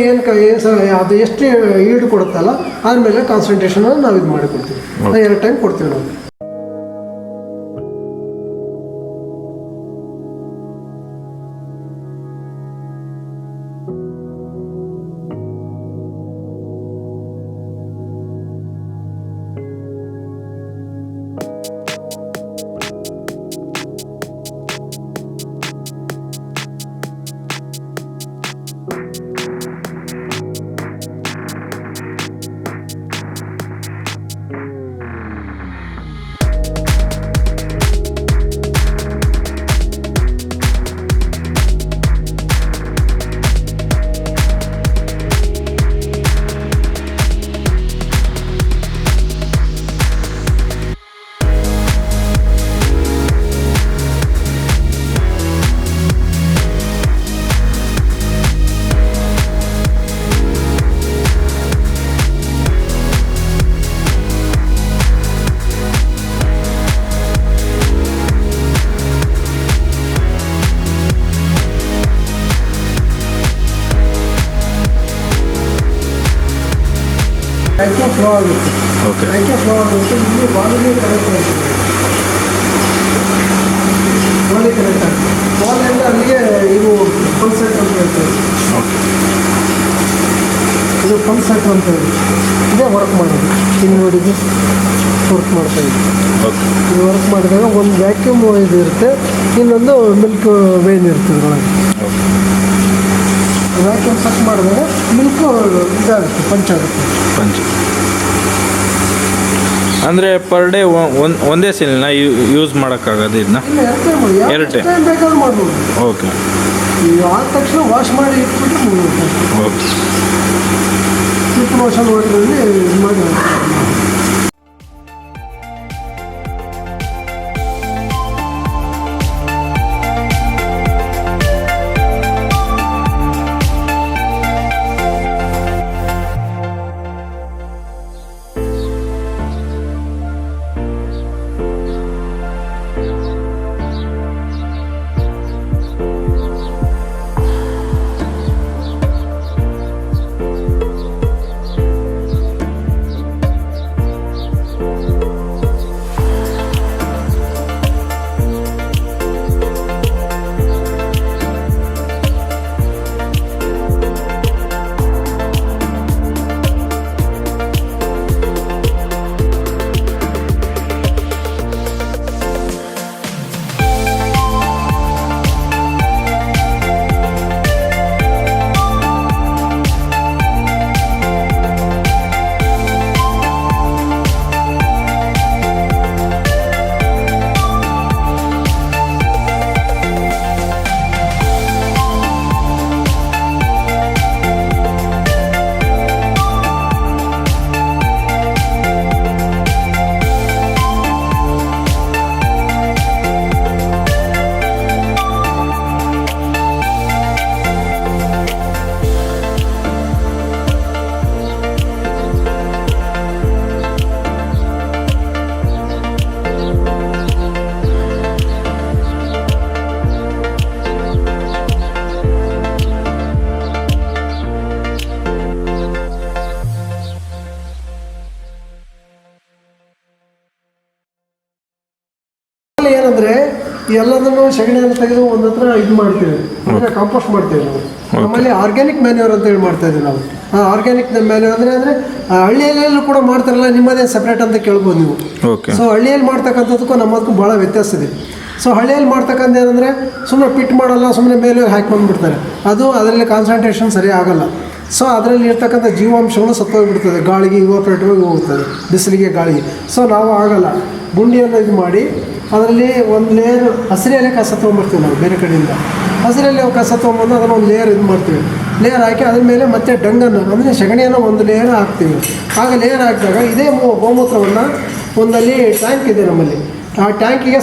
ಅದು ಎಷ್ಟು ಈಲ್ಡ್ ಕೊಡುತ್ತಲ್ಲ ಆದಮೇಲೆ ಕಾನ್ಸಂಟ್ರೇಷನನ್ನು ನಾವು ಇದು ಮಾಡಿಕೊಡ್ತೀವಿ. 2 ಟೈಮ್ ಕೊಡ್ತೀವಿ ನಾವು. ವ್ಯಾಕ್ಯೂಮ್ ಫ್ಲೋ ಆಗುತ್ತೆ. ಓಕೆ ವ್ಯಾಕ್ಯೂಮ್ ಫ್ಲೋ ಆಗುತ್ತೆ. ಇಲ್ಲಿ ಬಾಲಿಗೆ ಕನೆಕ್ಟ್ ಆಗುತ್ತೆ. ಬಾಲಿ ಕನೆಕ್ಟ್ ಆಗುತ್ತೆ. ಬಾಲಿಂದ ಅಲ್ಲಿಗೆ ಇದು ಫುಲ್ ಸೆಟ್ ಅಂತ ಹೇಳ್ತಾರೆ. ಓಕೆ ಇದು ಫುಲ್ ಸೆಟ್ ಅಂತ ಹೇಳಿ ಇದೇ ವರ್ಕ್ ಮಾಡೋದು. ಇಲ್ಲಿ ನೋಡಿದ್ದು ವರ್ಕ್ ಮಾಡ್ತಾ ಇದ್ದೀವಿ. ಓಕೆ ಇದು ವರ್ಕ್ ಮಾಡಿದಾಗ ಒಂದು ವ್ಯಾಕ್ಯೂಮ್ ಇದು ಇರುತ್ತೆ, ಇನ್ನೊಂದು ಮಿಲ್ಕ್ ವೇನ್ ಇರ್ತದೆ ಒಳಗೆ. ವ್ಯಾಕ್ಯೂಮ್ ಸೆಟ್ ಮಾಡಿದಾಗ ಮಿಲ್ಕು ಇದಾಗುತ್ತೆ, ಪಂಚಾಗುತ್ತೆ. ಅಂದರೆ ಪರ್ ಡೇ ಒಂದೇ ಸಿಲಿನ ಯೂಸ್ ಮಾಡೋಕ್ಕಾಗೋದು ಇದನ್ನ? ಇಲ್ಲ, ಎರಡು ಟೈಮ್ ಬೇಕಾದ್ರೂ ಮಾಡ್ಬೋದು. ಓಕೆ ನೀವು ಆದ ತಕ್ಷಣ ವಾಶ್ ಮಾಡಿ ಇಟ್ಬಿಟ್ಟು ಮುಗಿದು ಓಕೆ ಸ್ಲಿಪ್ ಮೋಷನ್ ವಾಟರಲ್ಲಿ ಇದು ಮಾಡಿ. ಏನಂದ್ರೆ ಎಲ್ಲದನ್ನು ಸೆಗಣಿಯನ್ನು ತೆಗೆದು ಒಂದು ಹತ್ರ ಇದು ಮಾಡ್ತೀವಿ, ಅಂದರೆ ಕಾಂಪೋಸ್ಟ್ ಮಾಡ್ತೀವಿ ನಾವು. ನಮ್ಮಲ್ಲಿ ಆರ್ಗ್ಯಾನಿಕ್ ಮ್ಯಾನ್ಯೂರ್ ಅಂತ ಹೇಳಿ ಮಾಡ್ತಾ ಇದ್ದೀವಿ ನಾವು. ಆರ್ಗ್ಯಾನಿಕ್ ಮ್ಯಾನ್ಯೂರ್ ಅಂದರೆ ಹಳ್ಳಿಯಲ್ಲೆಲ್ಲೂ ಕೂಡ ಮಾಡ್ತಾರಲ್ಲ, ನಿಮ್ಮದೇ ಸಪ್ರೇಟ್ ಅಂತ ಕೇಳ್ಬೋದು ನೀವು. ಸೊ ಹಳ್ಳಿಯಲ್ಲಿ ಮಾಡ್ತಕ್ಕಂಥದ್ದಕ್ಕೂ ನಮ್ಮದಕ್ಕೂ ಭಾಳ ವ್ಯತ್ಯಾಸ ಇದೆ. ಸೊ ಹಳ್ಳಿಯಲ್ಲಿ ಮಾಡ್ತಕ್ಕಂಥ ಏನಂದರೆ ಸುಮ್ಮನೆ ಪಿಟ್ ಮಾಡಲ್ಲ, ಸುಮ್ಮನೆ ಮೇಲೆ ಹಾಕಿ ಬಂದುಬಿಡ್ತಾರೆ. ಅದು ಅದರಲ್ಲಿ ಕಾನ್ಸಂಟ್ರೇಷನ್ ಸರಿ ಆಗಲ್ಲ. ಸೊ ಅದರಲ್ಲಿ ಇರ್ತಕ್ಕಂಥ ಜೀವಾಂಶಗಳು ಸತ್ತೋಗಿಬಿಡ್ತದೆ, ಗಾಳಿಗೆ ಇವಾಪರೇಟ್ ಹೋಗ್ತದೆ, ಬಿಸಿಲಿಗೆ ಗಾಳಿಗೆ. ಸೊ ನಾವು ಆಗಲ್ಲ, ಗುಂಡಿಯನ್ನು ಇದು ಮಾಡಿ ಅದರಲ್ಲಿ ಒಂದು ಲೇಯರ್ ಹಸಿರೆಲೆ ಕಸ ತೊಗೊಂಬರ್ತೀವಿ ನಾವು ಬೇರೆ ಕಡೆಯಿಂದ. ಹಸಿರೆಲೆ ಕಸ ತೊಗೊಂಬಂದು ಅದನ್ನು ಒಂದು ಲೇಯರ್ ಇದು ಮಾಡ್ತೀವಿ. ಲೇಯರ್ ಹಾಕಿ ಅದ್ರ ಮೇಲೆ ಮತ್ತೆ ಡಂಗನ್ನು ಅಂದರೆ ಸಗಣಿಯನ್ನು ಒಂದು ಲೇಯರ್ ಹಾಕ್ತೀವಿ. ಆಗ ಲೇಯರ್ ಹಾಕಿದಾಗ ಇದೇ ಗೋಮೂತ್ರವನ್ನು ಒಂದಲ್ಲಿ ಟ್ಯಾಂಕ್ ಇದೆ ನಮ್ಮಲ್ಲಿ, ಆ ಟ್ಯಾಂಕಿಗೆ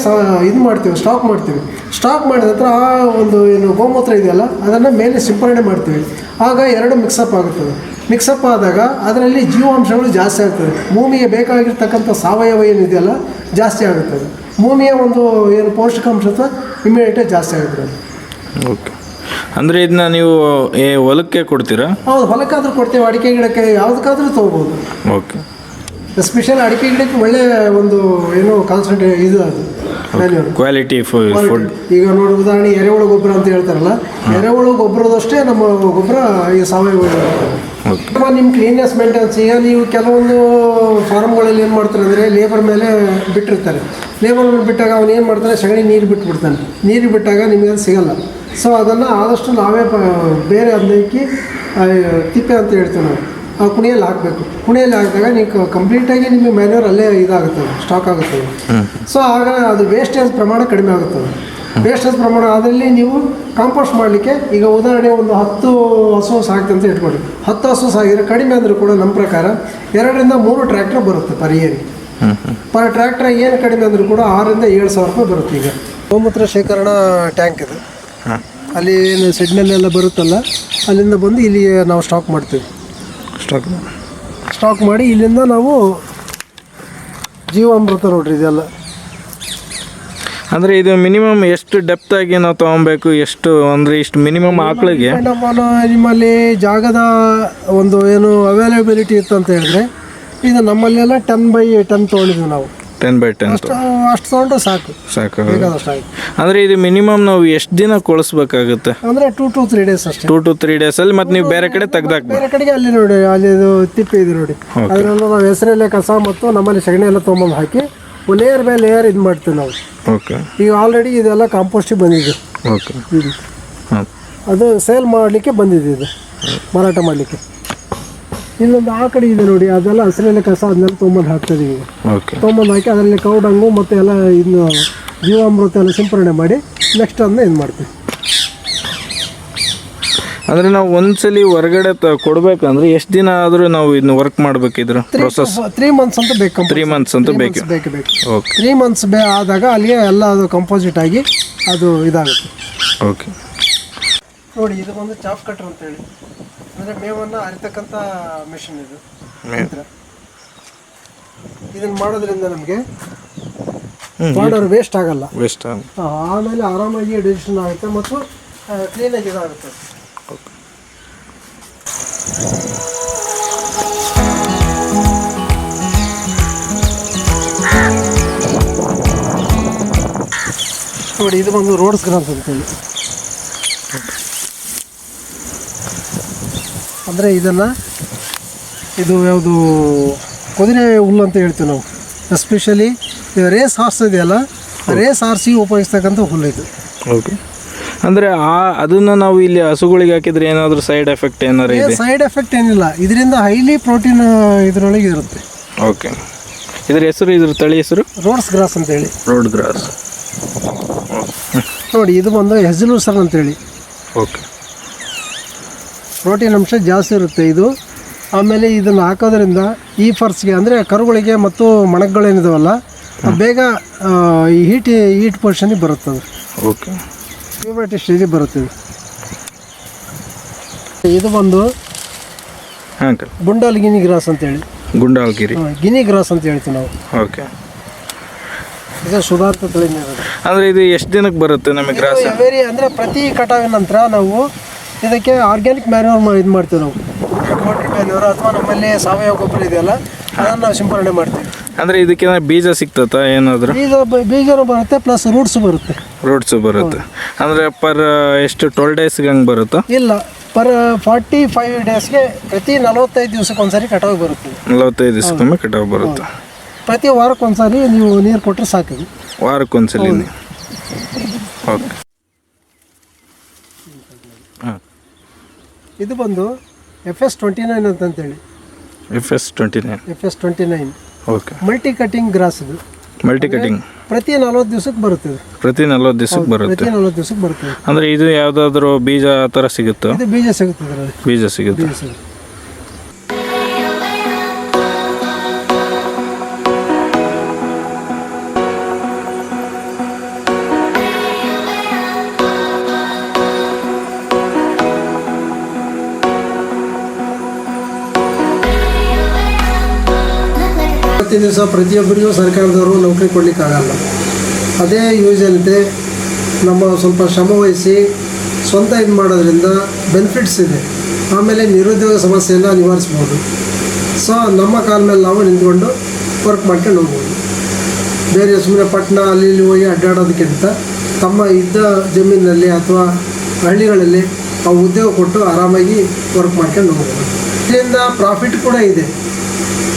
ಇದು ಮಾಡ್ತೀವಿ, ಸ್ಟಾಕ್ ಮಾಡ್ತೀವಿ. ಸ್ಟಾಕ್ ಮಾಡಿದ ನಂತರ ಆ ಒಂದು ಏನು ಗೋಮೂತ್ರ ಇದೆಯಲ್ಲ ಅದನ್ನು ಮೇಲೆ ಸಿಂಪರಣೆ ಮಾಡ್ತೀವಿ. ಆಗ ಎರಡು ಮಿಕ್ಸಪ್ ಆಗುತ್ತದೆ. ಮಿಕ್ಸಪ್ ಆದಾಗ ಅದರಲ್ಲಿ ಜೀವಾಂಶಗಳು ಜಾಸ್ತಿ ಆಗ್ತದೆ. ಭೂಮಿಗೆ ಬೇಕಾಗಿರ್ತಕ್ಕಂಥ ಸಾವಯವ ಏನಿದೆಯಲ್ಲ ಜಾಸ್ತಿ ಆಗುತ್ತದೆ. ಭೂಮಿಯ ಒಂದು ಏನು ಪೌಷ್ಟಿಕಾಂಶ ಇಮಿಡಿಯೇಟಾಗಿ ಜಾಸ್ತಿ ಆಗುತ್ತದೆ. ಓಕೆ, ಅಂದರೆ ಇದನ್ನ ನೀವು ಹೊಲಕ್ಕೆ ಕೊಡ್ತೀರಾ? ಹೌದು, ಹೊಲಕ್ಕಾದ್ರೂ ಕೊಡ್ತೀವಿ, ಅಡಿಕೆ ಗಿಡಕ್ಕೆ ಯಾವುದಕ್ಕಾದ್ರೂ ತೊಗೋಬೋದು. ಓಕೆ, ಎಸ್ಪೆಷಲಿ ಅಡಿಕೆ ಗಿಡಕ್ಕೆ ಒಳ್ಳೆ ಒಂದು ಏನು ಕಾನ್ಸಂಟ್ರೇಟ್ ಇದು ಅದು ಕ್ವಾಲಿಟಿ ಫುಡ್. ಈಗ ನೋಡಿ ಉದಾಹರಣೆ ಎರೆಹುಳು ಗೊಬ್ಬರ ಅಂತ ಹೇಳ್ತಾರಲ್ಲ, ಎರೆಹುಳು ಗೊಬ್ಬರದಷ್ಟೇ ನಮ್ಮ ಗೊಬ್ಬರ ಈ ಸಾವಯವ. ನಿಮ್ಮ ಕ್ಲೀನ್ನೆಸ್ ಮೇಂಟೆನ್ಸ್, ಈಗ ನೀವು ಕೆಲವೊಂದು ಫಾರ್ಮ್ಗಳಲ್ಲಿ ಏನು ಮಾಡ್ತಾರೆ ಅಂದರೆ ಲೇಬರ್ ಮೇಲೆ ಬಿಟ್ಟಿರ್ತಾರೆ. ಲೇಬರ್ ಮೇಲೆ ಬಿಟ್ಟಾಗ ಅವನು ಏನು ಮಾಡ್ತಾನೆ, ಸಗಣಿ ನೀರು ಬಿಟ್ಬಿಡ್ತಾನೆ. ನೀರು ಬಿಟ್ಟಾಗ ನಿಮಗೆ ಅದು ಸಿಗಲ್ಲ. ಸೊ ಅದನ್ನು ಆದಷ್ಟು ನಾವೇ ಬೇರೆ ಅದಕ್ಕೆ ತಿಪ್ಪೆ ಅಂತ ಹೇಳ್ತೀವಿ ನಾವು, ಆ ಕುಣಿಯಲ್ಲಿ ಹಾಕಬೇಕು. ಕುಣಿಯಲ್ಲಿ ಹಾಕಿದಾಗ ನೀವು ಕಂಪ್ಲೀಟಾಗಿ ನಿಮಗೆ ಮ್ಯಾನ್ಯೂರ್ ಅಲ್ಲೇ ಇದಾಗುತ್ತದೆ, ಸ್ಟಾಕ್ ಆಗುತ್ತದೆ. ಸೊ ಆಗ ಅದು ವೇಸ್ಟೇಜ್ ಪ್ರಮಾಣ ಕಡಿಮೆ ಆಗುತ್ತದೆ. ವೇಸ್ಟೇಜ್ ಪ್ರಮಾಣ ಅದರಲ್ಲಿ ನೀವು ಕಾಂಪೋಸ್ಟ್ ಮಾಡಲಿಕ್ಕೆ, ಈಗ ಉದಾಹರಣೆ ಒಂದು 10 ಹಸು ಸಾಕ್ತೆ ಅಂತ ಇಟ್ಕೊಳ್ಳಿ. 10 ಹಸು ಸಾಕಿದರೆ ಕಡಿಮೆ ಅಂದರೂ ಕೂಡ ನಮ್ಮ ಪ್ರಕಾರ 2 ರಿಂದ 3 ಟ್ರ್ಯಾಕ್ಟರ್ ಬರುತ್ತೆ ಪರ್ ಇಯರ್ಗೆ. ಪರ್ ಟ್ರ್ಯಾಕ್ಟರ್ ಏನು ಕಡಿಮೆ ಅಂದರೂ ಕೂಡ 6 ರಿಂದ 7 ಸಾವಿರ ರೂಪಾಯಿ ಬರುತ್ತೆ. ಈಗ ಗೋಮೂತ್ರ ಶೇಖರಣಾ ಟ್ಯಾಂಕ್ ಇದು, ಅಲ್ಲಿ ಏನು ಸೆಡ್ನಲ್ಲೆಲ್ಲ ಬರುತ್ತಲ್ಲ ಅಲ್ಲಿಂದ ಬಂದು ಇಲ್ಲಿ ನಾವು ಸ್ಟಾಕ್ ಮಾಡ್ತೀವಿ. ಸ್ಟಾಕ್ ಮಾಡಿ ಇಲ್ಲಿಂದ ನಾವು ಜೀವಾಮೃತ ನೋಡ್ರಿ ಇದೆಲ್ಲ. ಅಂದರೆ ಇದು ಮಿನಿಮಮ್ ಎಷ್ಟು ಡೆಪ್ತ್ ಆಗಿ ನಾವು ತೊಗೊಬೇಕು, ಎಷ್ಟು ಅಂದರೆ ಇಷ್ಟು ಮಿನಿಮಮ್ ಆಕಳಿಗೆ ನಿಮ್ಮಲ್ಲಿ ಜಾಗದ ಒಂದು ಏನು ಅವೈಲೇಬಿಲಿಟಿ ಇತ್ತು ಅಂತ ಹೇಳಿದ್ರೆ ಇದು ನಮ್ಮಲ್ಲೆಲ್ಲ 10x10 ತೊಗೊಂಡಿದ್ವಿ ನಾವು. 10x10 ಅಷ್ಟು ತೊಗೊಂಡ್ರೆ ಸಾಕು, ಸಾಕು. ಬೇಕಾದಷ್ಟು ಆಯ್ತು. ಅಂದರೆ ಇದು ಮಿನಿಮಮ್ ನಾವು ಎಷ್ಟು ದಿನ ಕೊಳಿಸ್ಬೇಕಾಗುತ್ತೆ? ಅಂದರೆ 2 to 3 days ಅಷ್ಟೇ. 2 to 3 ಡೇಸಲ್ಲಿ ಮತ್ತೆ ನೀವು ಬೇರೆ ಕಡೆ ತೆಗ್ದಾಕ್ಬೇಕು. ಬೇರೆ ಕಡೆಗೆ ಅಲ್ಲಿ ನೋಡಿ, ಅಲ್ಲಿ ಇದು ತಿಪ್ಪೆ ಇದೆ ನೋಡಿ, ಅದರಲ್ಲೂ ನಾವು ಹೆಸರೆಲೆ ಕಸ ಮತ್ತು ನಮ್ಮಲ್ಲಿ ಸಗಣಿ ಎಲ್ಲ ತೊಗೊಂಬಂದು ಹಾಕಿ ಲೇಯರ್ ಬೈ ಲೇಯರ್ ಇದು ಮಾಡ್ತೀವಿ ನಾವು. ಓಕೆ. ಈಗ ಆಲ್ರೆಡಿ ಇದೆಲ್ಲ ಕಾಂಪೋಸ್ಟಿಗೆ ಬಂದಿದೆ. ಓಕೆ. ಇದು ಹಾಂ, ಅದು ಸೇಲ್ ಮಾಡಲಿಕ್ಕೆ ಬಂದಿದೆ, ಇದು ಮಾರಾಟ ಮಾಡಲಿಕ್ಕೆ. ಇಲ್ಲೊಂದು ಆ ಕಡೆ ಇದೆ ನೋಡಿ, ಅದೆಲ್ಲ ಹಸಿರೆಲೆ ಕಸ ಅದನ್ನೆಲ್ಲ ತೊಗೊಂಬಂದು ಹಾಕ್ತದೆ. ಈಗ ಓಕೆ. ತೊಗೊಂಬಂದು ಹಾಕಿ ಅದರಲ್ಲಿ ಕೌಡಂಗು ಮತ್ತು ಎಲ್ಲ ಇನ್ನು ಜೀವಾಮೃತ ಎಲ್ಲ ಸಿಂಪರಣೆ ಮಾಡಿ ನೆಕ್ಸ್ಟ್ ಅದನ್ನ ಇದು ಮಾಡ್ತೀವಿ. ಅಂದರೆ ನಾವು ಒಂದ್ಸಲಿ ಹೊರಗಡೆ ಕೊಡಬೇಕಂದ್ರೆ ಎಷ್ಟು ದಿನ ಆದರೂ ನಾವು ಇದನ್ನ ವರ್ಕ್ ಮಾಡಬೇಕಿದ್ರು ಪ್ರೊಸೆಸ್? 3 months ಅಂತ ಬೇಕು. 3 months ಅಂತ ಬೇಕು. ಬೇಕು. ಓಕೆ. 3 months ಆದಾಗ ಅಲ್ಲಿಗೆ ಎಲ್ಲ ಅದು ಕಂಪೋಸಿಟ್ ಆಗಿ ಅದು ಇದಾಗುತ್ತೆ. ಓಕೆ. ನೋಡಿ, ಇದು ಒಂದು ಚಾಪ್ ಕಟ್ರ್ ಅಂತೇಳಿ, ಅಂದರೆ ಮೇವನ್ನು ಅರಿತಕ್ಕಂಥ ಮೆಷಿನ್ ಇದು. ಇದನ್ನು ಮಾಡೋದ್ರಿಂದ ನಮಗೆ ಪೌಡರ್ ವೇಸ್ಟ್ ಆಗಲ್ಲ. ಆಮೇಲೆ ಆರಾಮಾಗಿ ಡಿಜಿಷನ್ ಆಗುತ್ತೆ ಮತ್ತು ಕ್ಲೀನಾಗಿ ಇದಾಗುತ್ತೆ. ನೋಡಿ, ಇದು ಒಂದು ರೋಡ್ಸ್ ಗ್ರಾಸ್ ಅಂತೇಳಿ, ಅಂದರೆ ಇದನ್ನು ಇದು ಯಾವುದು ಕುದುರೆ ಹುಲ್ಲು ಅಂತ ಹೇಳ್ತೀವಿ ನಾವು. ಎಸ್ಪೆಷಲಿ ರೇಸ್ ಹಾರ್ಸ್ ಇದೆಯಲ್ಲ, ರೇಸ್ ಹಾರ್ಸಿಗೆ ಉಪಯೋಗಿಸ್ತಕ್ಕಂಥ ಹುಲ್ಲು ಇದು. ಓಕೆ. ಅಂದರೆ ಅದನ್ನು ನಾವು ಇಲ್ಲಿ ಹಸುಗಳಿಗೆ ಹಾಕಿದ್ರೆ ಏನಾದರೂ ಸೈಡ್ ಎಫೆಕ್ಟ್ ಏನಾರು ಇದೆ? ಸೈಡ್ ಎಫೆಕ್ಟ್ ಏನಿಲ್ಲ, ಇದರಿಂದ ಹೈಲಿ ಪ್ರೋಟೀನ್ ಇದರೊಳಗೆ ಇರುತ್ತೆ. ಓಕೆ. ಇದ್ರ ಹೆಸರು, ಇದ್ರ ತಳಿ ಹೆಸರು ರೋಡ್ಸ್ ಗ್ರಾಸ್ ಅಂತೇಳಿ. Rhode grass. ನೋಡಿ, ಇದು ಬಂದು ಹೆಜ್ಲೂಸರ್ ಅಂತೇಳಿ. ಓಕೆ. ಪ್ರೋಟೀನ್ ಅಂಶ ಜಾಸ್ತಿ ಇರುತ್ತೆ ಇದು. ಆಮೇಲೆ ಇದನ್ನು ಹಾಕೋದ್ರಿಂದ ಈ ಫರ್ಸ್ಗೆ ಅಂದರೆ ಕರುಗಳಿಗೆ ಮತ್ತು ಮಣಕಗಳೇನಿದಾವಲ್ಲ ಬೇಗ ಈ ಹೀಟ್ ಪೊಸಿಷನಿಗೆ ಬರುತ್ತದೆ. ಓಕೆ. ಪ್ಯೂಬರ್ಟಿ ಸ್ಟೇಜಿಗೆ ಬರುತ್ತದೆ. ಇದು ಬಂದು ಗುಂಡಾಲ್ ಗಿನಿ ಗ್ರಾಸ್ ಅಂತೇಳಿ. ಗುಂಡಾಲ್ಗಿರಿ ಗಿನಿ ಗ್ರಾಸ್ ಅಂತ ಹೇಳ್ತೀವಿ ನಾವು. ಓಕೆ. ಇದು ಸುಧಾರಿತ ತಳಿನೇ ಇರೋದು. ಅಂದರೆ ಇದು ಎಷ್ಟು ದಿನಕ್ಕೆ ಬರುತ್ತೆ ನಮಗೆ ಗ್ರಾಸ್? ಅಂದರೆ ಪ್ರತಿ ಕಟಾವಿನ ನಂತರ ನಾವು ಇದಕ್ಕೆ ಆರ್ಗ್ಯಾನಿಕ್ ಮ್ಯಾನ್ಯೂರ್ ಇದು ಮಾಡ್ತೀವಿ ನಾವು. ಪೌಡ್ರಿ ಮ್ಯಾನ್ಯೂರ್ ಅಥವಾ ನಮ್ಮಲ್ಲಿ ಸಾವಯವ ಗೊಬ್ಬರ ಇದೆಯಲ್ಲ ಅದನ್ನು ನಾವು ಸಿಂಪರಣೆ ಮಾಡ್ತೀವಿ. ಅಂದರೆ ಇದಕ್ಕೆ ಬೀಜ ಸಿಗ್ತತಾ ಏನಾದರೂ? ಬೀಜನೂ ಬರುತ್ತೆ, ಪ್ಲಸ್ ರೂಟ್ಸು ಬರುತ್ತೆ. ರೂಟ್ಸು ಬರುತ್ತೆ. ಅಂದರೆ ಪರ್ ಎಷ್ಟು 12 ಡೇಸ್ಗೆ ಹಂಗೆ ಬರುತ್ತಾ? ಇಲ್ಲ, ಪರ್ 45 ಡೇಸ್ಗೆ ಪ್ರತಿ 45 ದಿವಸಕ್ಕೆ ಒಂದ್ಸರಿ ಕಟಾವು ಬರುತ್ತೆ. 45 ದಿವಸಕ್ಕೊಮ್ಮೆ ಕಟಾವು ಬರುತ್ತೆ. ಪ್ರತಿ ವಾರಕ್ಕೊಂದ್ಸರಿ ನೀವು ನೀರು ಕೊಟ್ಟರೆ ಸಾಕು. ವಾರಕ್ಕೊಂದ್ಸಲಿ? ಓಕೆ. ಹಾಂ. ಇದು ಬಂದು FS29 ಅಂತಂತೇಳಿ. FS29 okay. Multi cutting grass ಇದು. ಮಲ್ಟಿ ಕಟಿಂಗ್ ಪ್ರತಿ 40 ದಿವಸಕ್ಕೆ ಬರುತ್ತೆ. ಪ್ರತಿ 40 ದಿವಸಕ್ಕೆ ಬರುತ್ತೆ. ಪ್ರತಿ 40 ದಿವಸಕ್ಕೆ ಬರುತ್ತೆ. ಅಂದರೆ ಇದು ಯಾವುದಾದ್ರೂ ಬೀಜ ಆ ಥರ ಸಿಗುತ್ತಾ? ಇದು ಬೀಜ ಸಿಗುತ್ತೆ ಇದರಲ್ಲಿ. ಬೀಜ ಸಿಗುತ್ತೆ. ಪ್ರತಿ ದಿವಸ ಪ್ರತಿಯೊಬ್ಬರಿಗೂ ಸರ್ಕಾರದವರು ನೌಕರಿ ಕೊಡಲಿಕ್ಕಾಗಲ್ಲ. ಅದೇ ಯೋಜನೆ ನಮ್ಮ ಸ್ವಲ್ಪ ಶ್ರಮ ವಹಿಸಿ ಸ್ವಂತ ಇದು ಮಾಡೋದ್ರಿಂದ ಬೆನಿಫಿಟ್ಸ್ ಇದೆ. ಆಮೇಲೆ ನಿರುದ್ಯೋಗ ಸಮಸ್ಯೆಯನ್ನು ನಿವಾರಿಸ್ಬೋದು. ಸೊ ನಮ್ಮ ಕಾಲ ಮೇಲೆ ನಾವು ನಿಂತ್ಕೊಂಡು ವರ್ಕ್ ಮಾಡ್ಕೊಂಡು ಹೋಗ್ಬೋದು. ಬೇರೆ ಸುಮ್ಮನೆ ಪಟ್ಟಣ ಅಲ್ಲಿ ಇಲ್ಲಿ ಹೋಗಿ ಅಡ್ಡಾಡೋದಕ್ಕಿಂತ ತಮ್ಮ ಇದ್ದ ಜಮೀನಿನಲ್ಲಿ ಅಥವಾ ಹಳ್ಳಿಗಳಲ್ಲಿ ಆ ಉದ್ಯೋಗ ಕೊಟ್ಟು ಆರಾಮಾಗಿ ವರ್ಕ್ ಮಾಡ್ಕೊಂಡು ಹೋಗ್ಬೋದು. ಇದರಿಂದ ಪ್ರಾಫಿಟ್ ಕೂಡ ಇದೆ.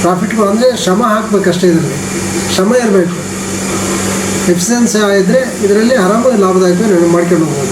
ಪ್ರಾಫಿಟ್ ಅಂದರೆ ಶ್ರಮ ಹಾಕಬೇಕಷ್ಟೇ, ಇದರಲ್ಲಿ ಶ್ರಮ ಇರಬೇಕು. ಎಫಿಷಿಯನ್ಸಿ ಇದ್ದರೆ ಇದರಲ್ಲಿ ಆರಾಮಾಗಿ ಲಾಭದಾಯಕ ಮಾಡ್ಕೊಂಡು ಹೋಗ್ಬೋದು.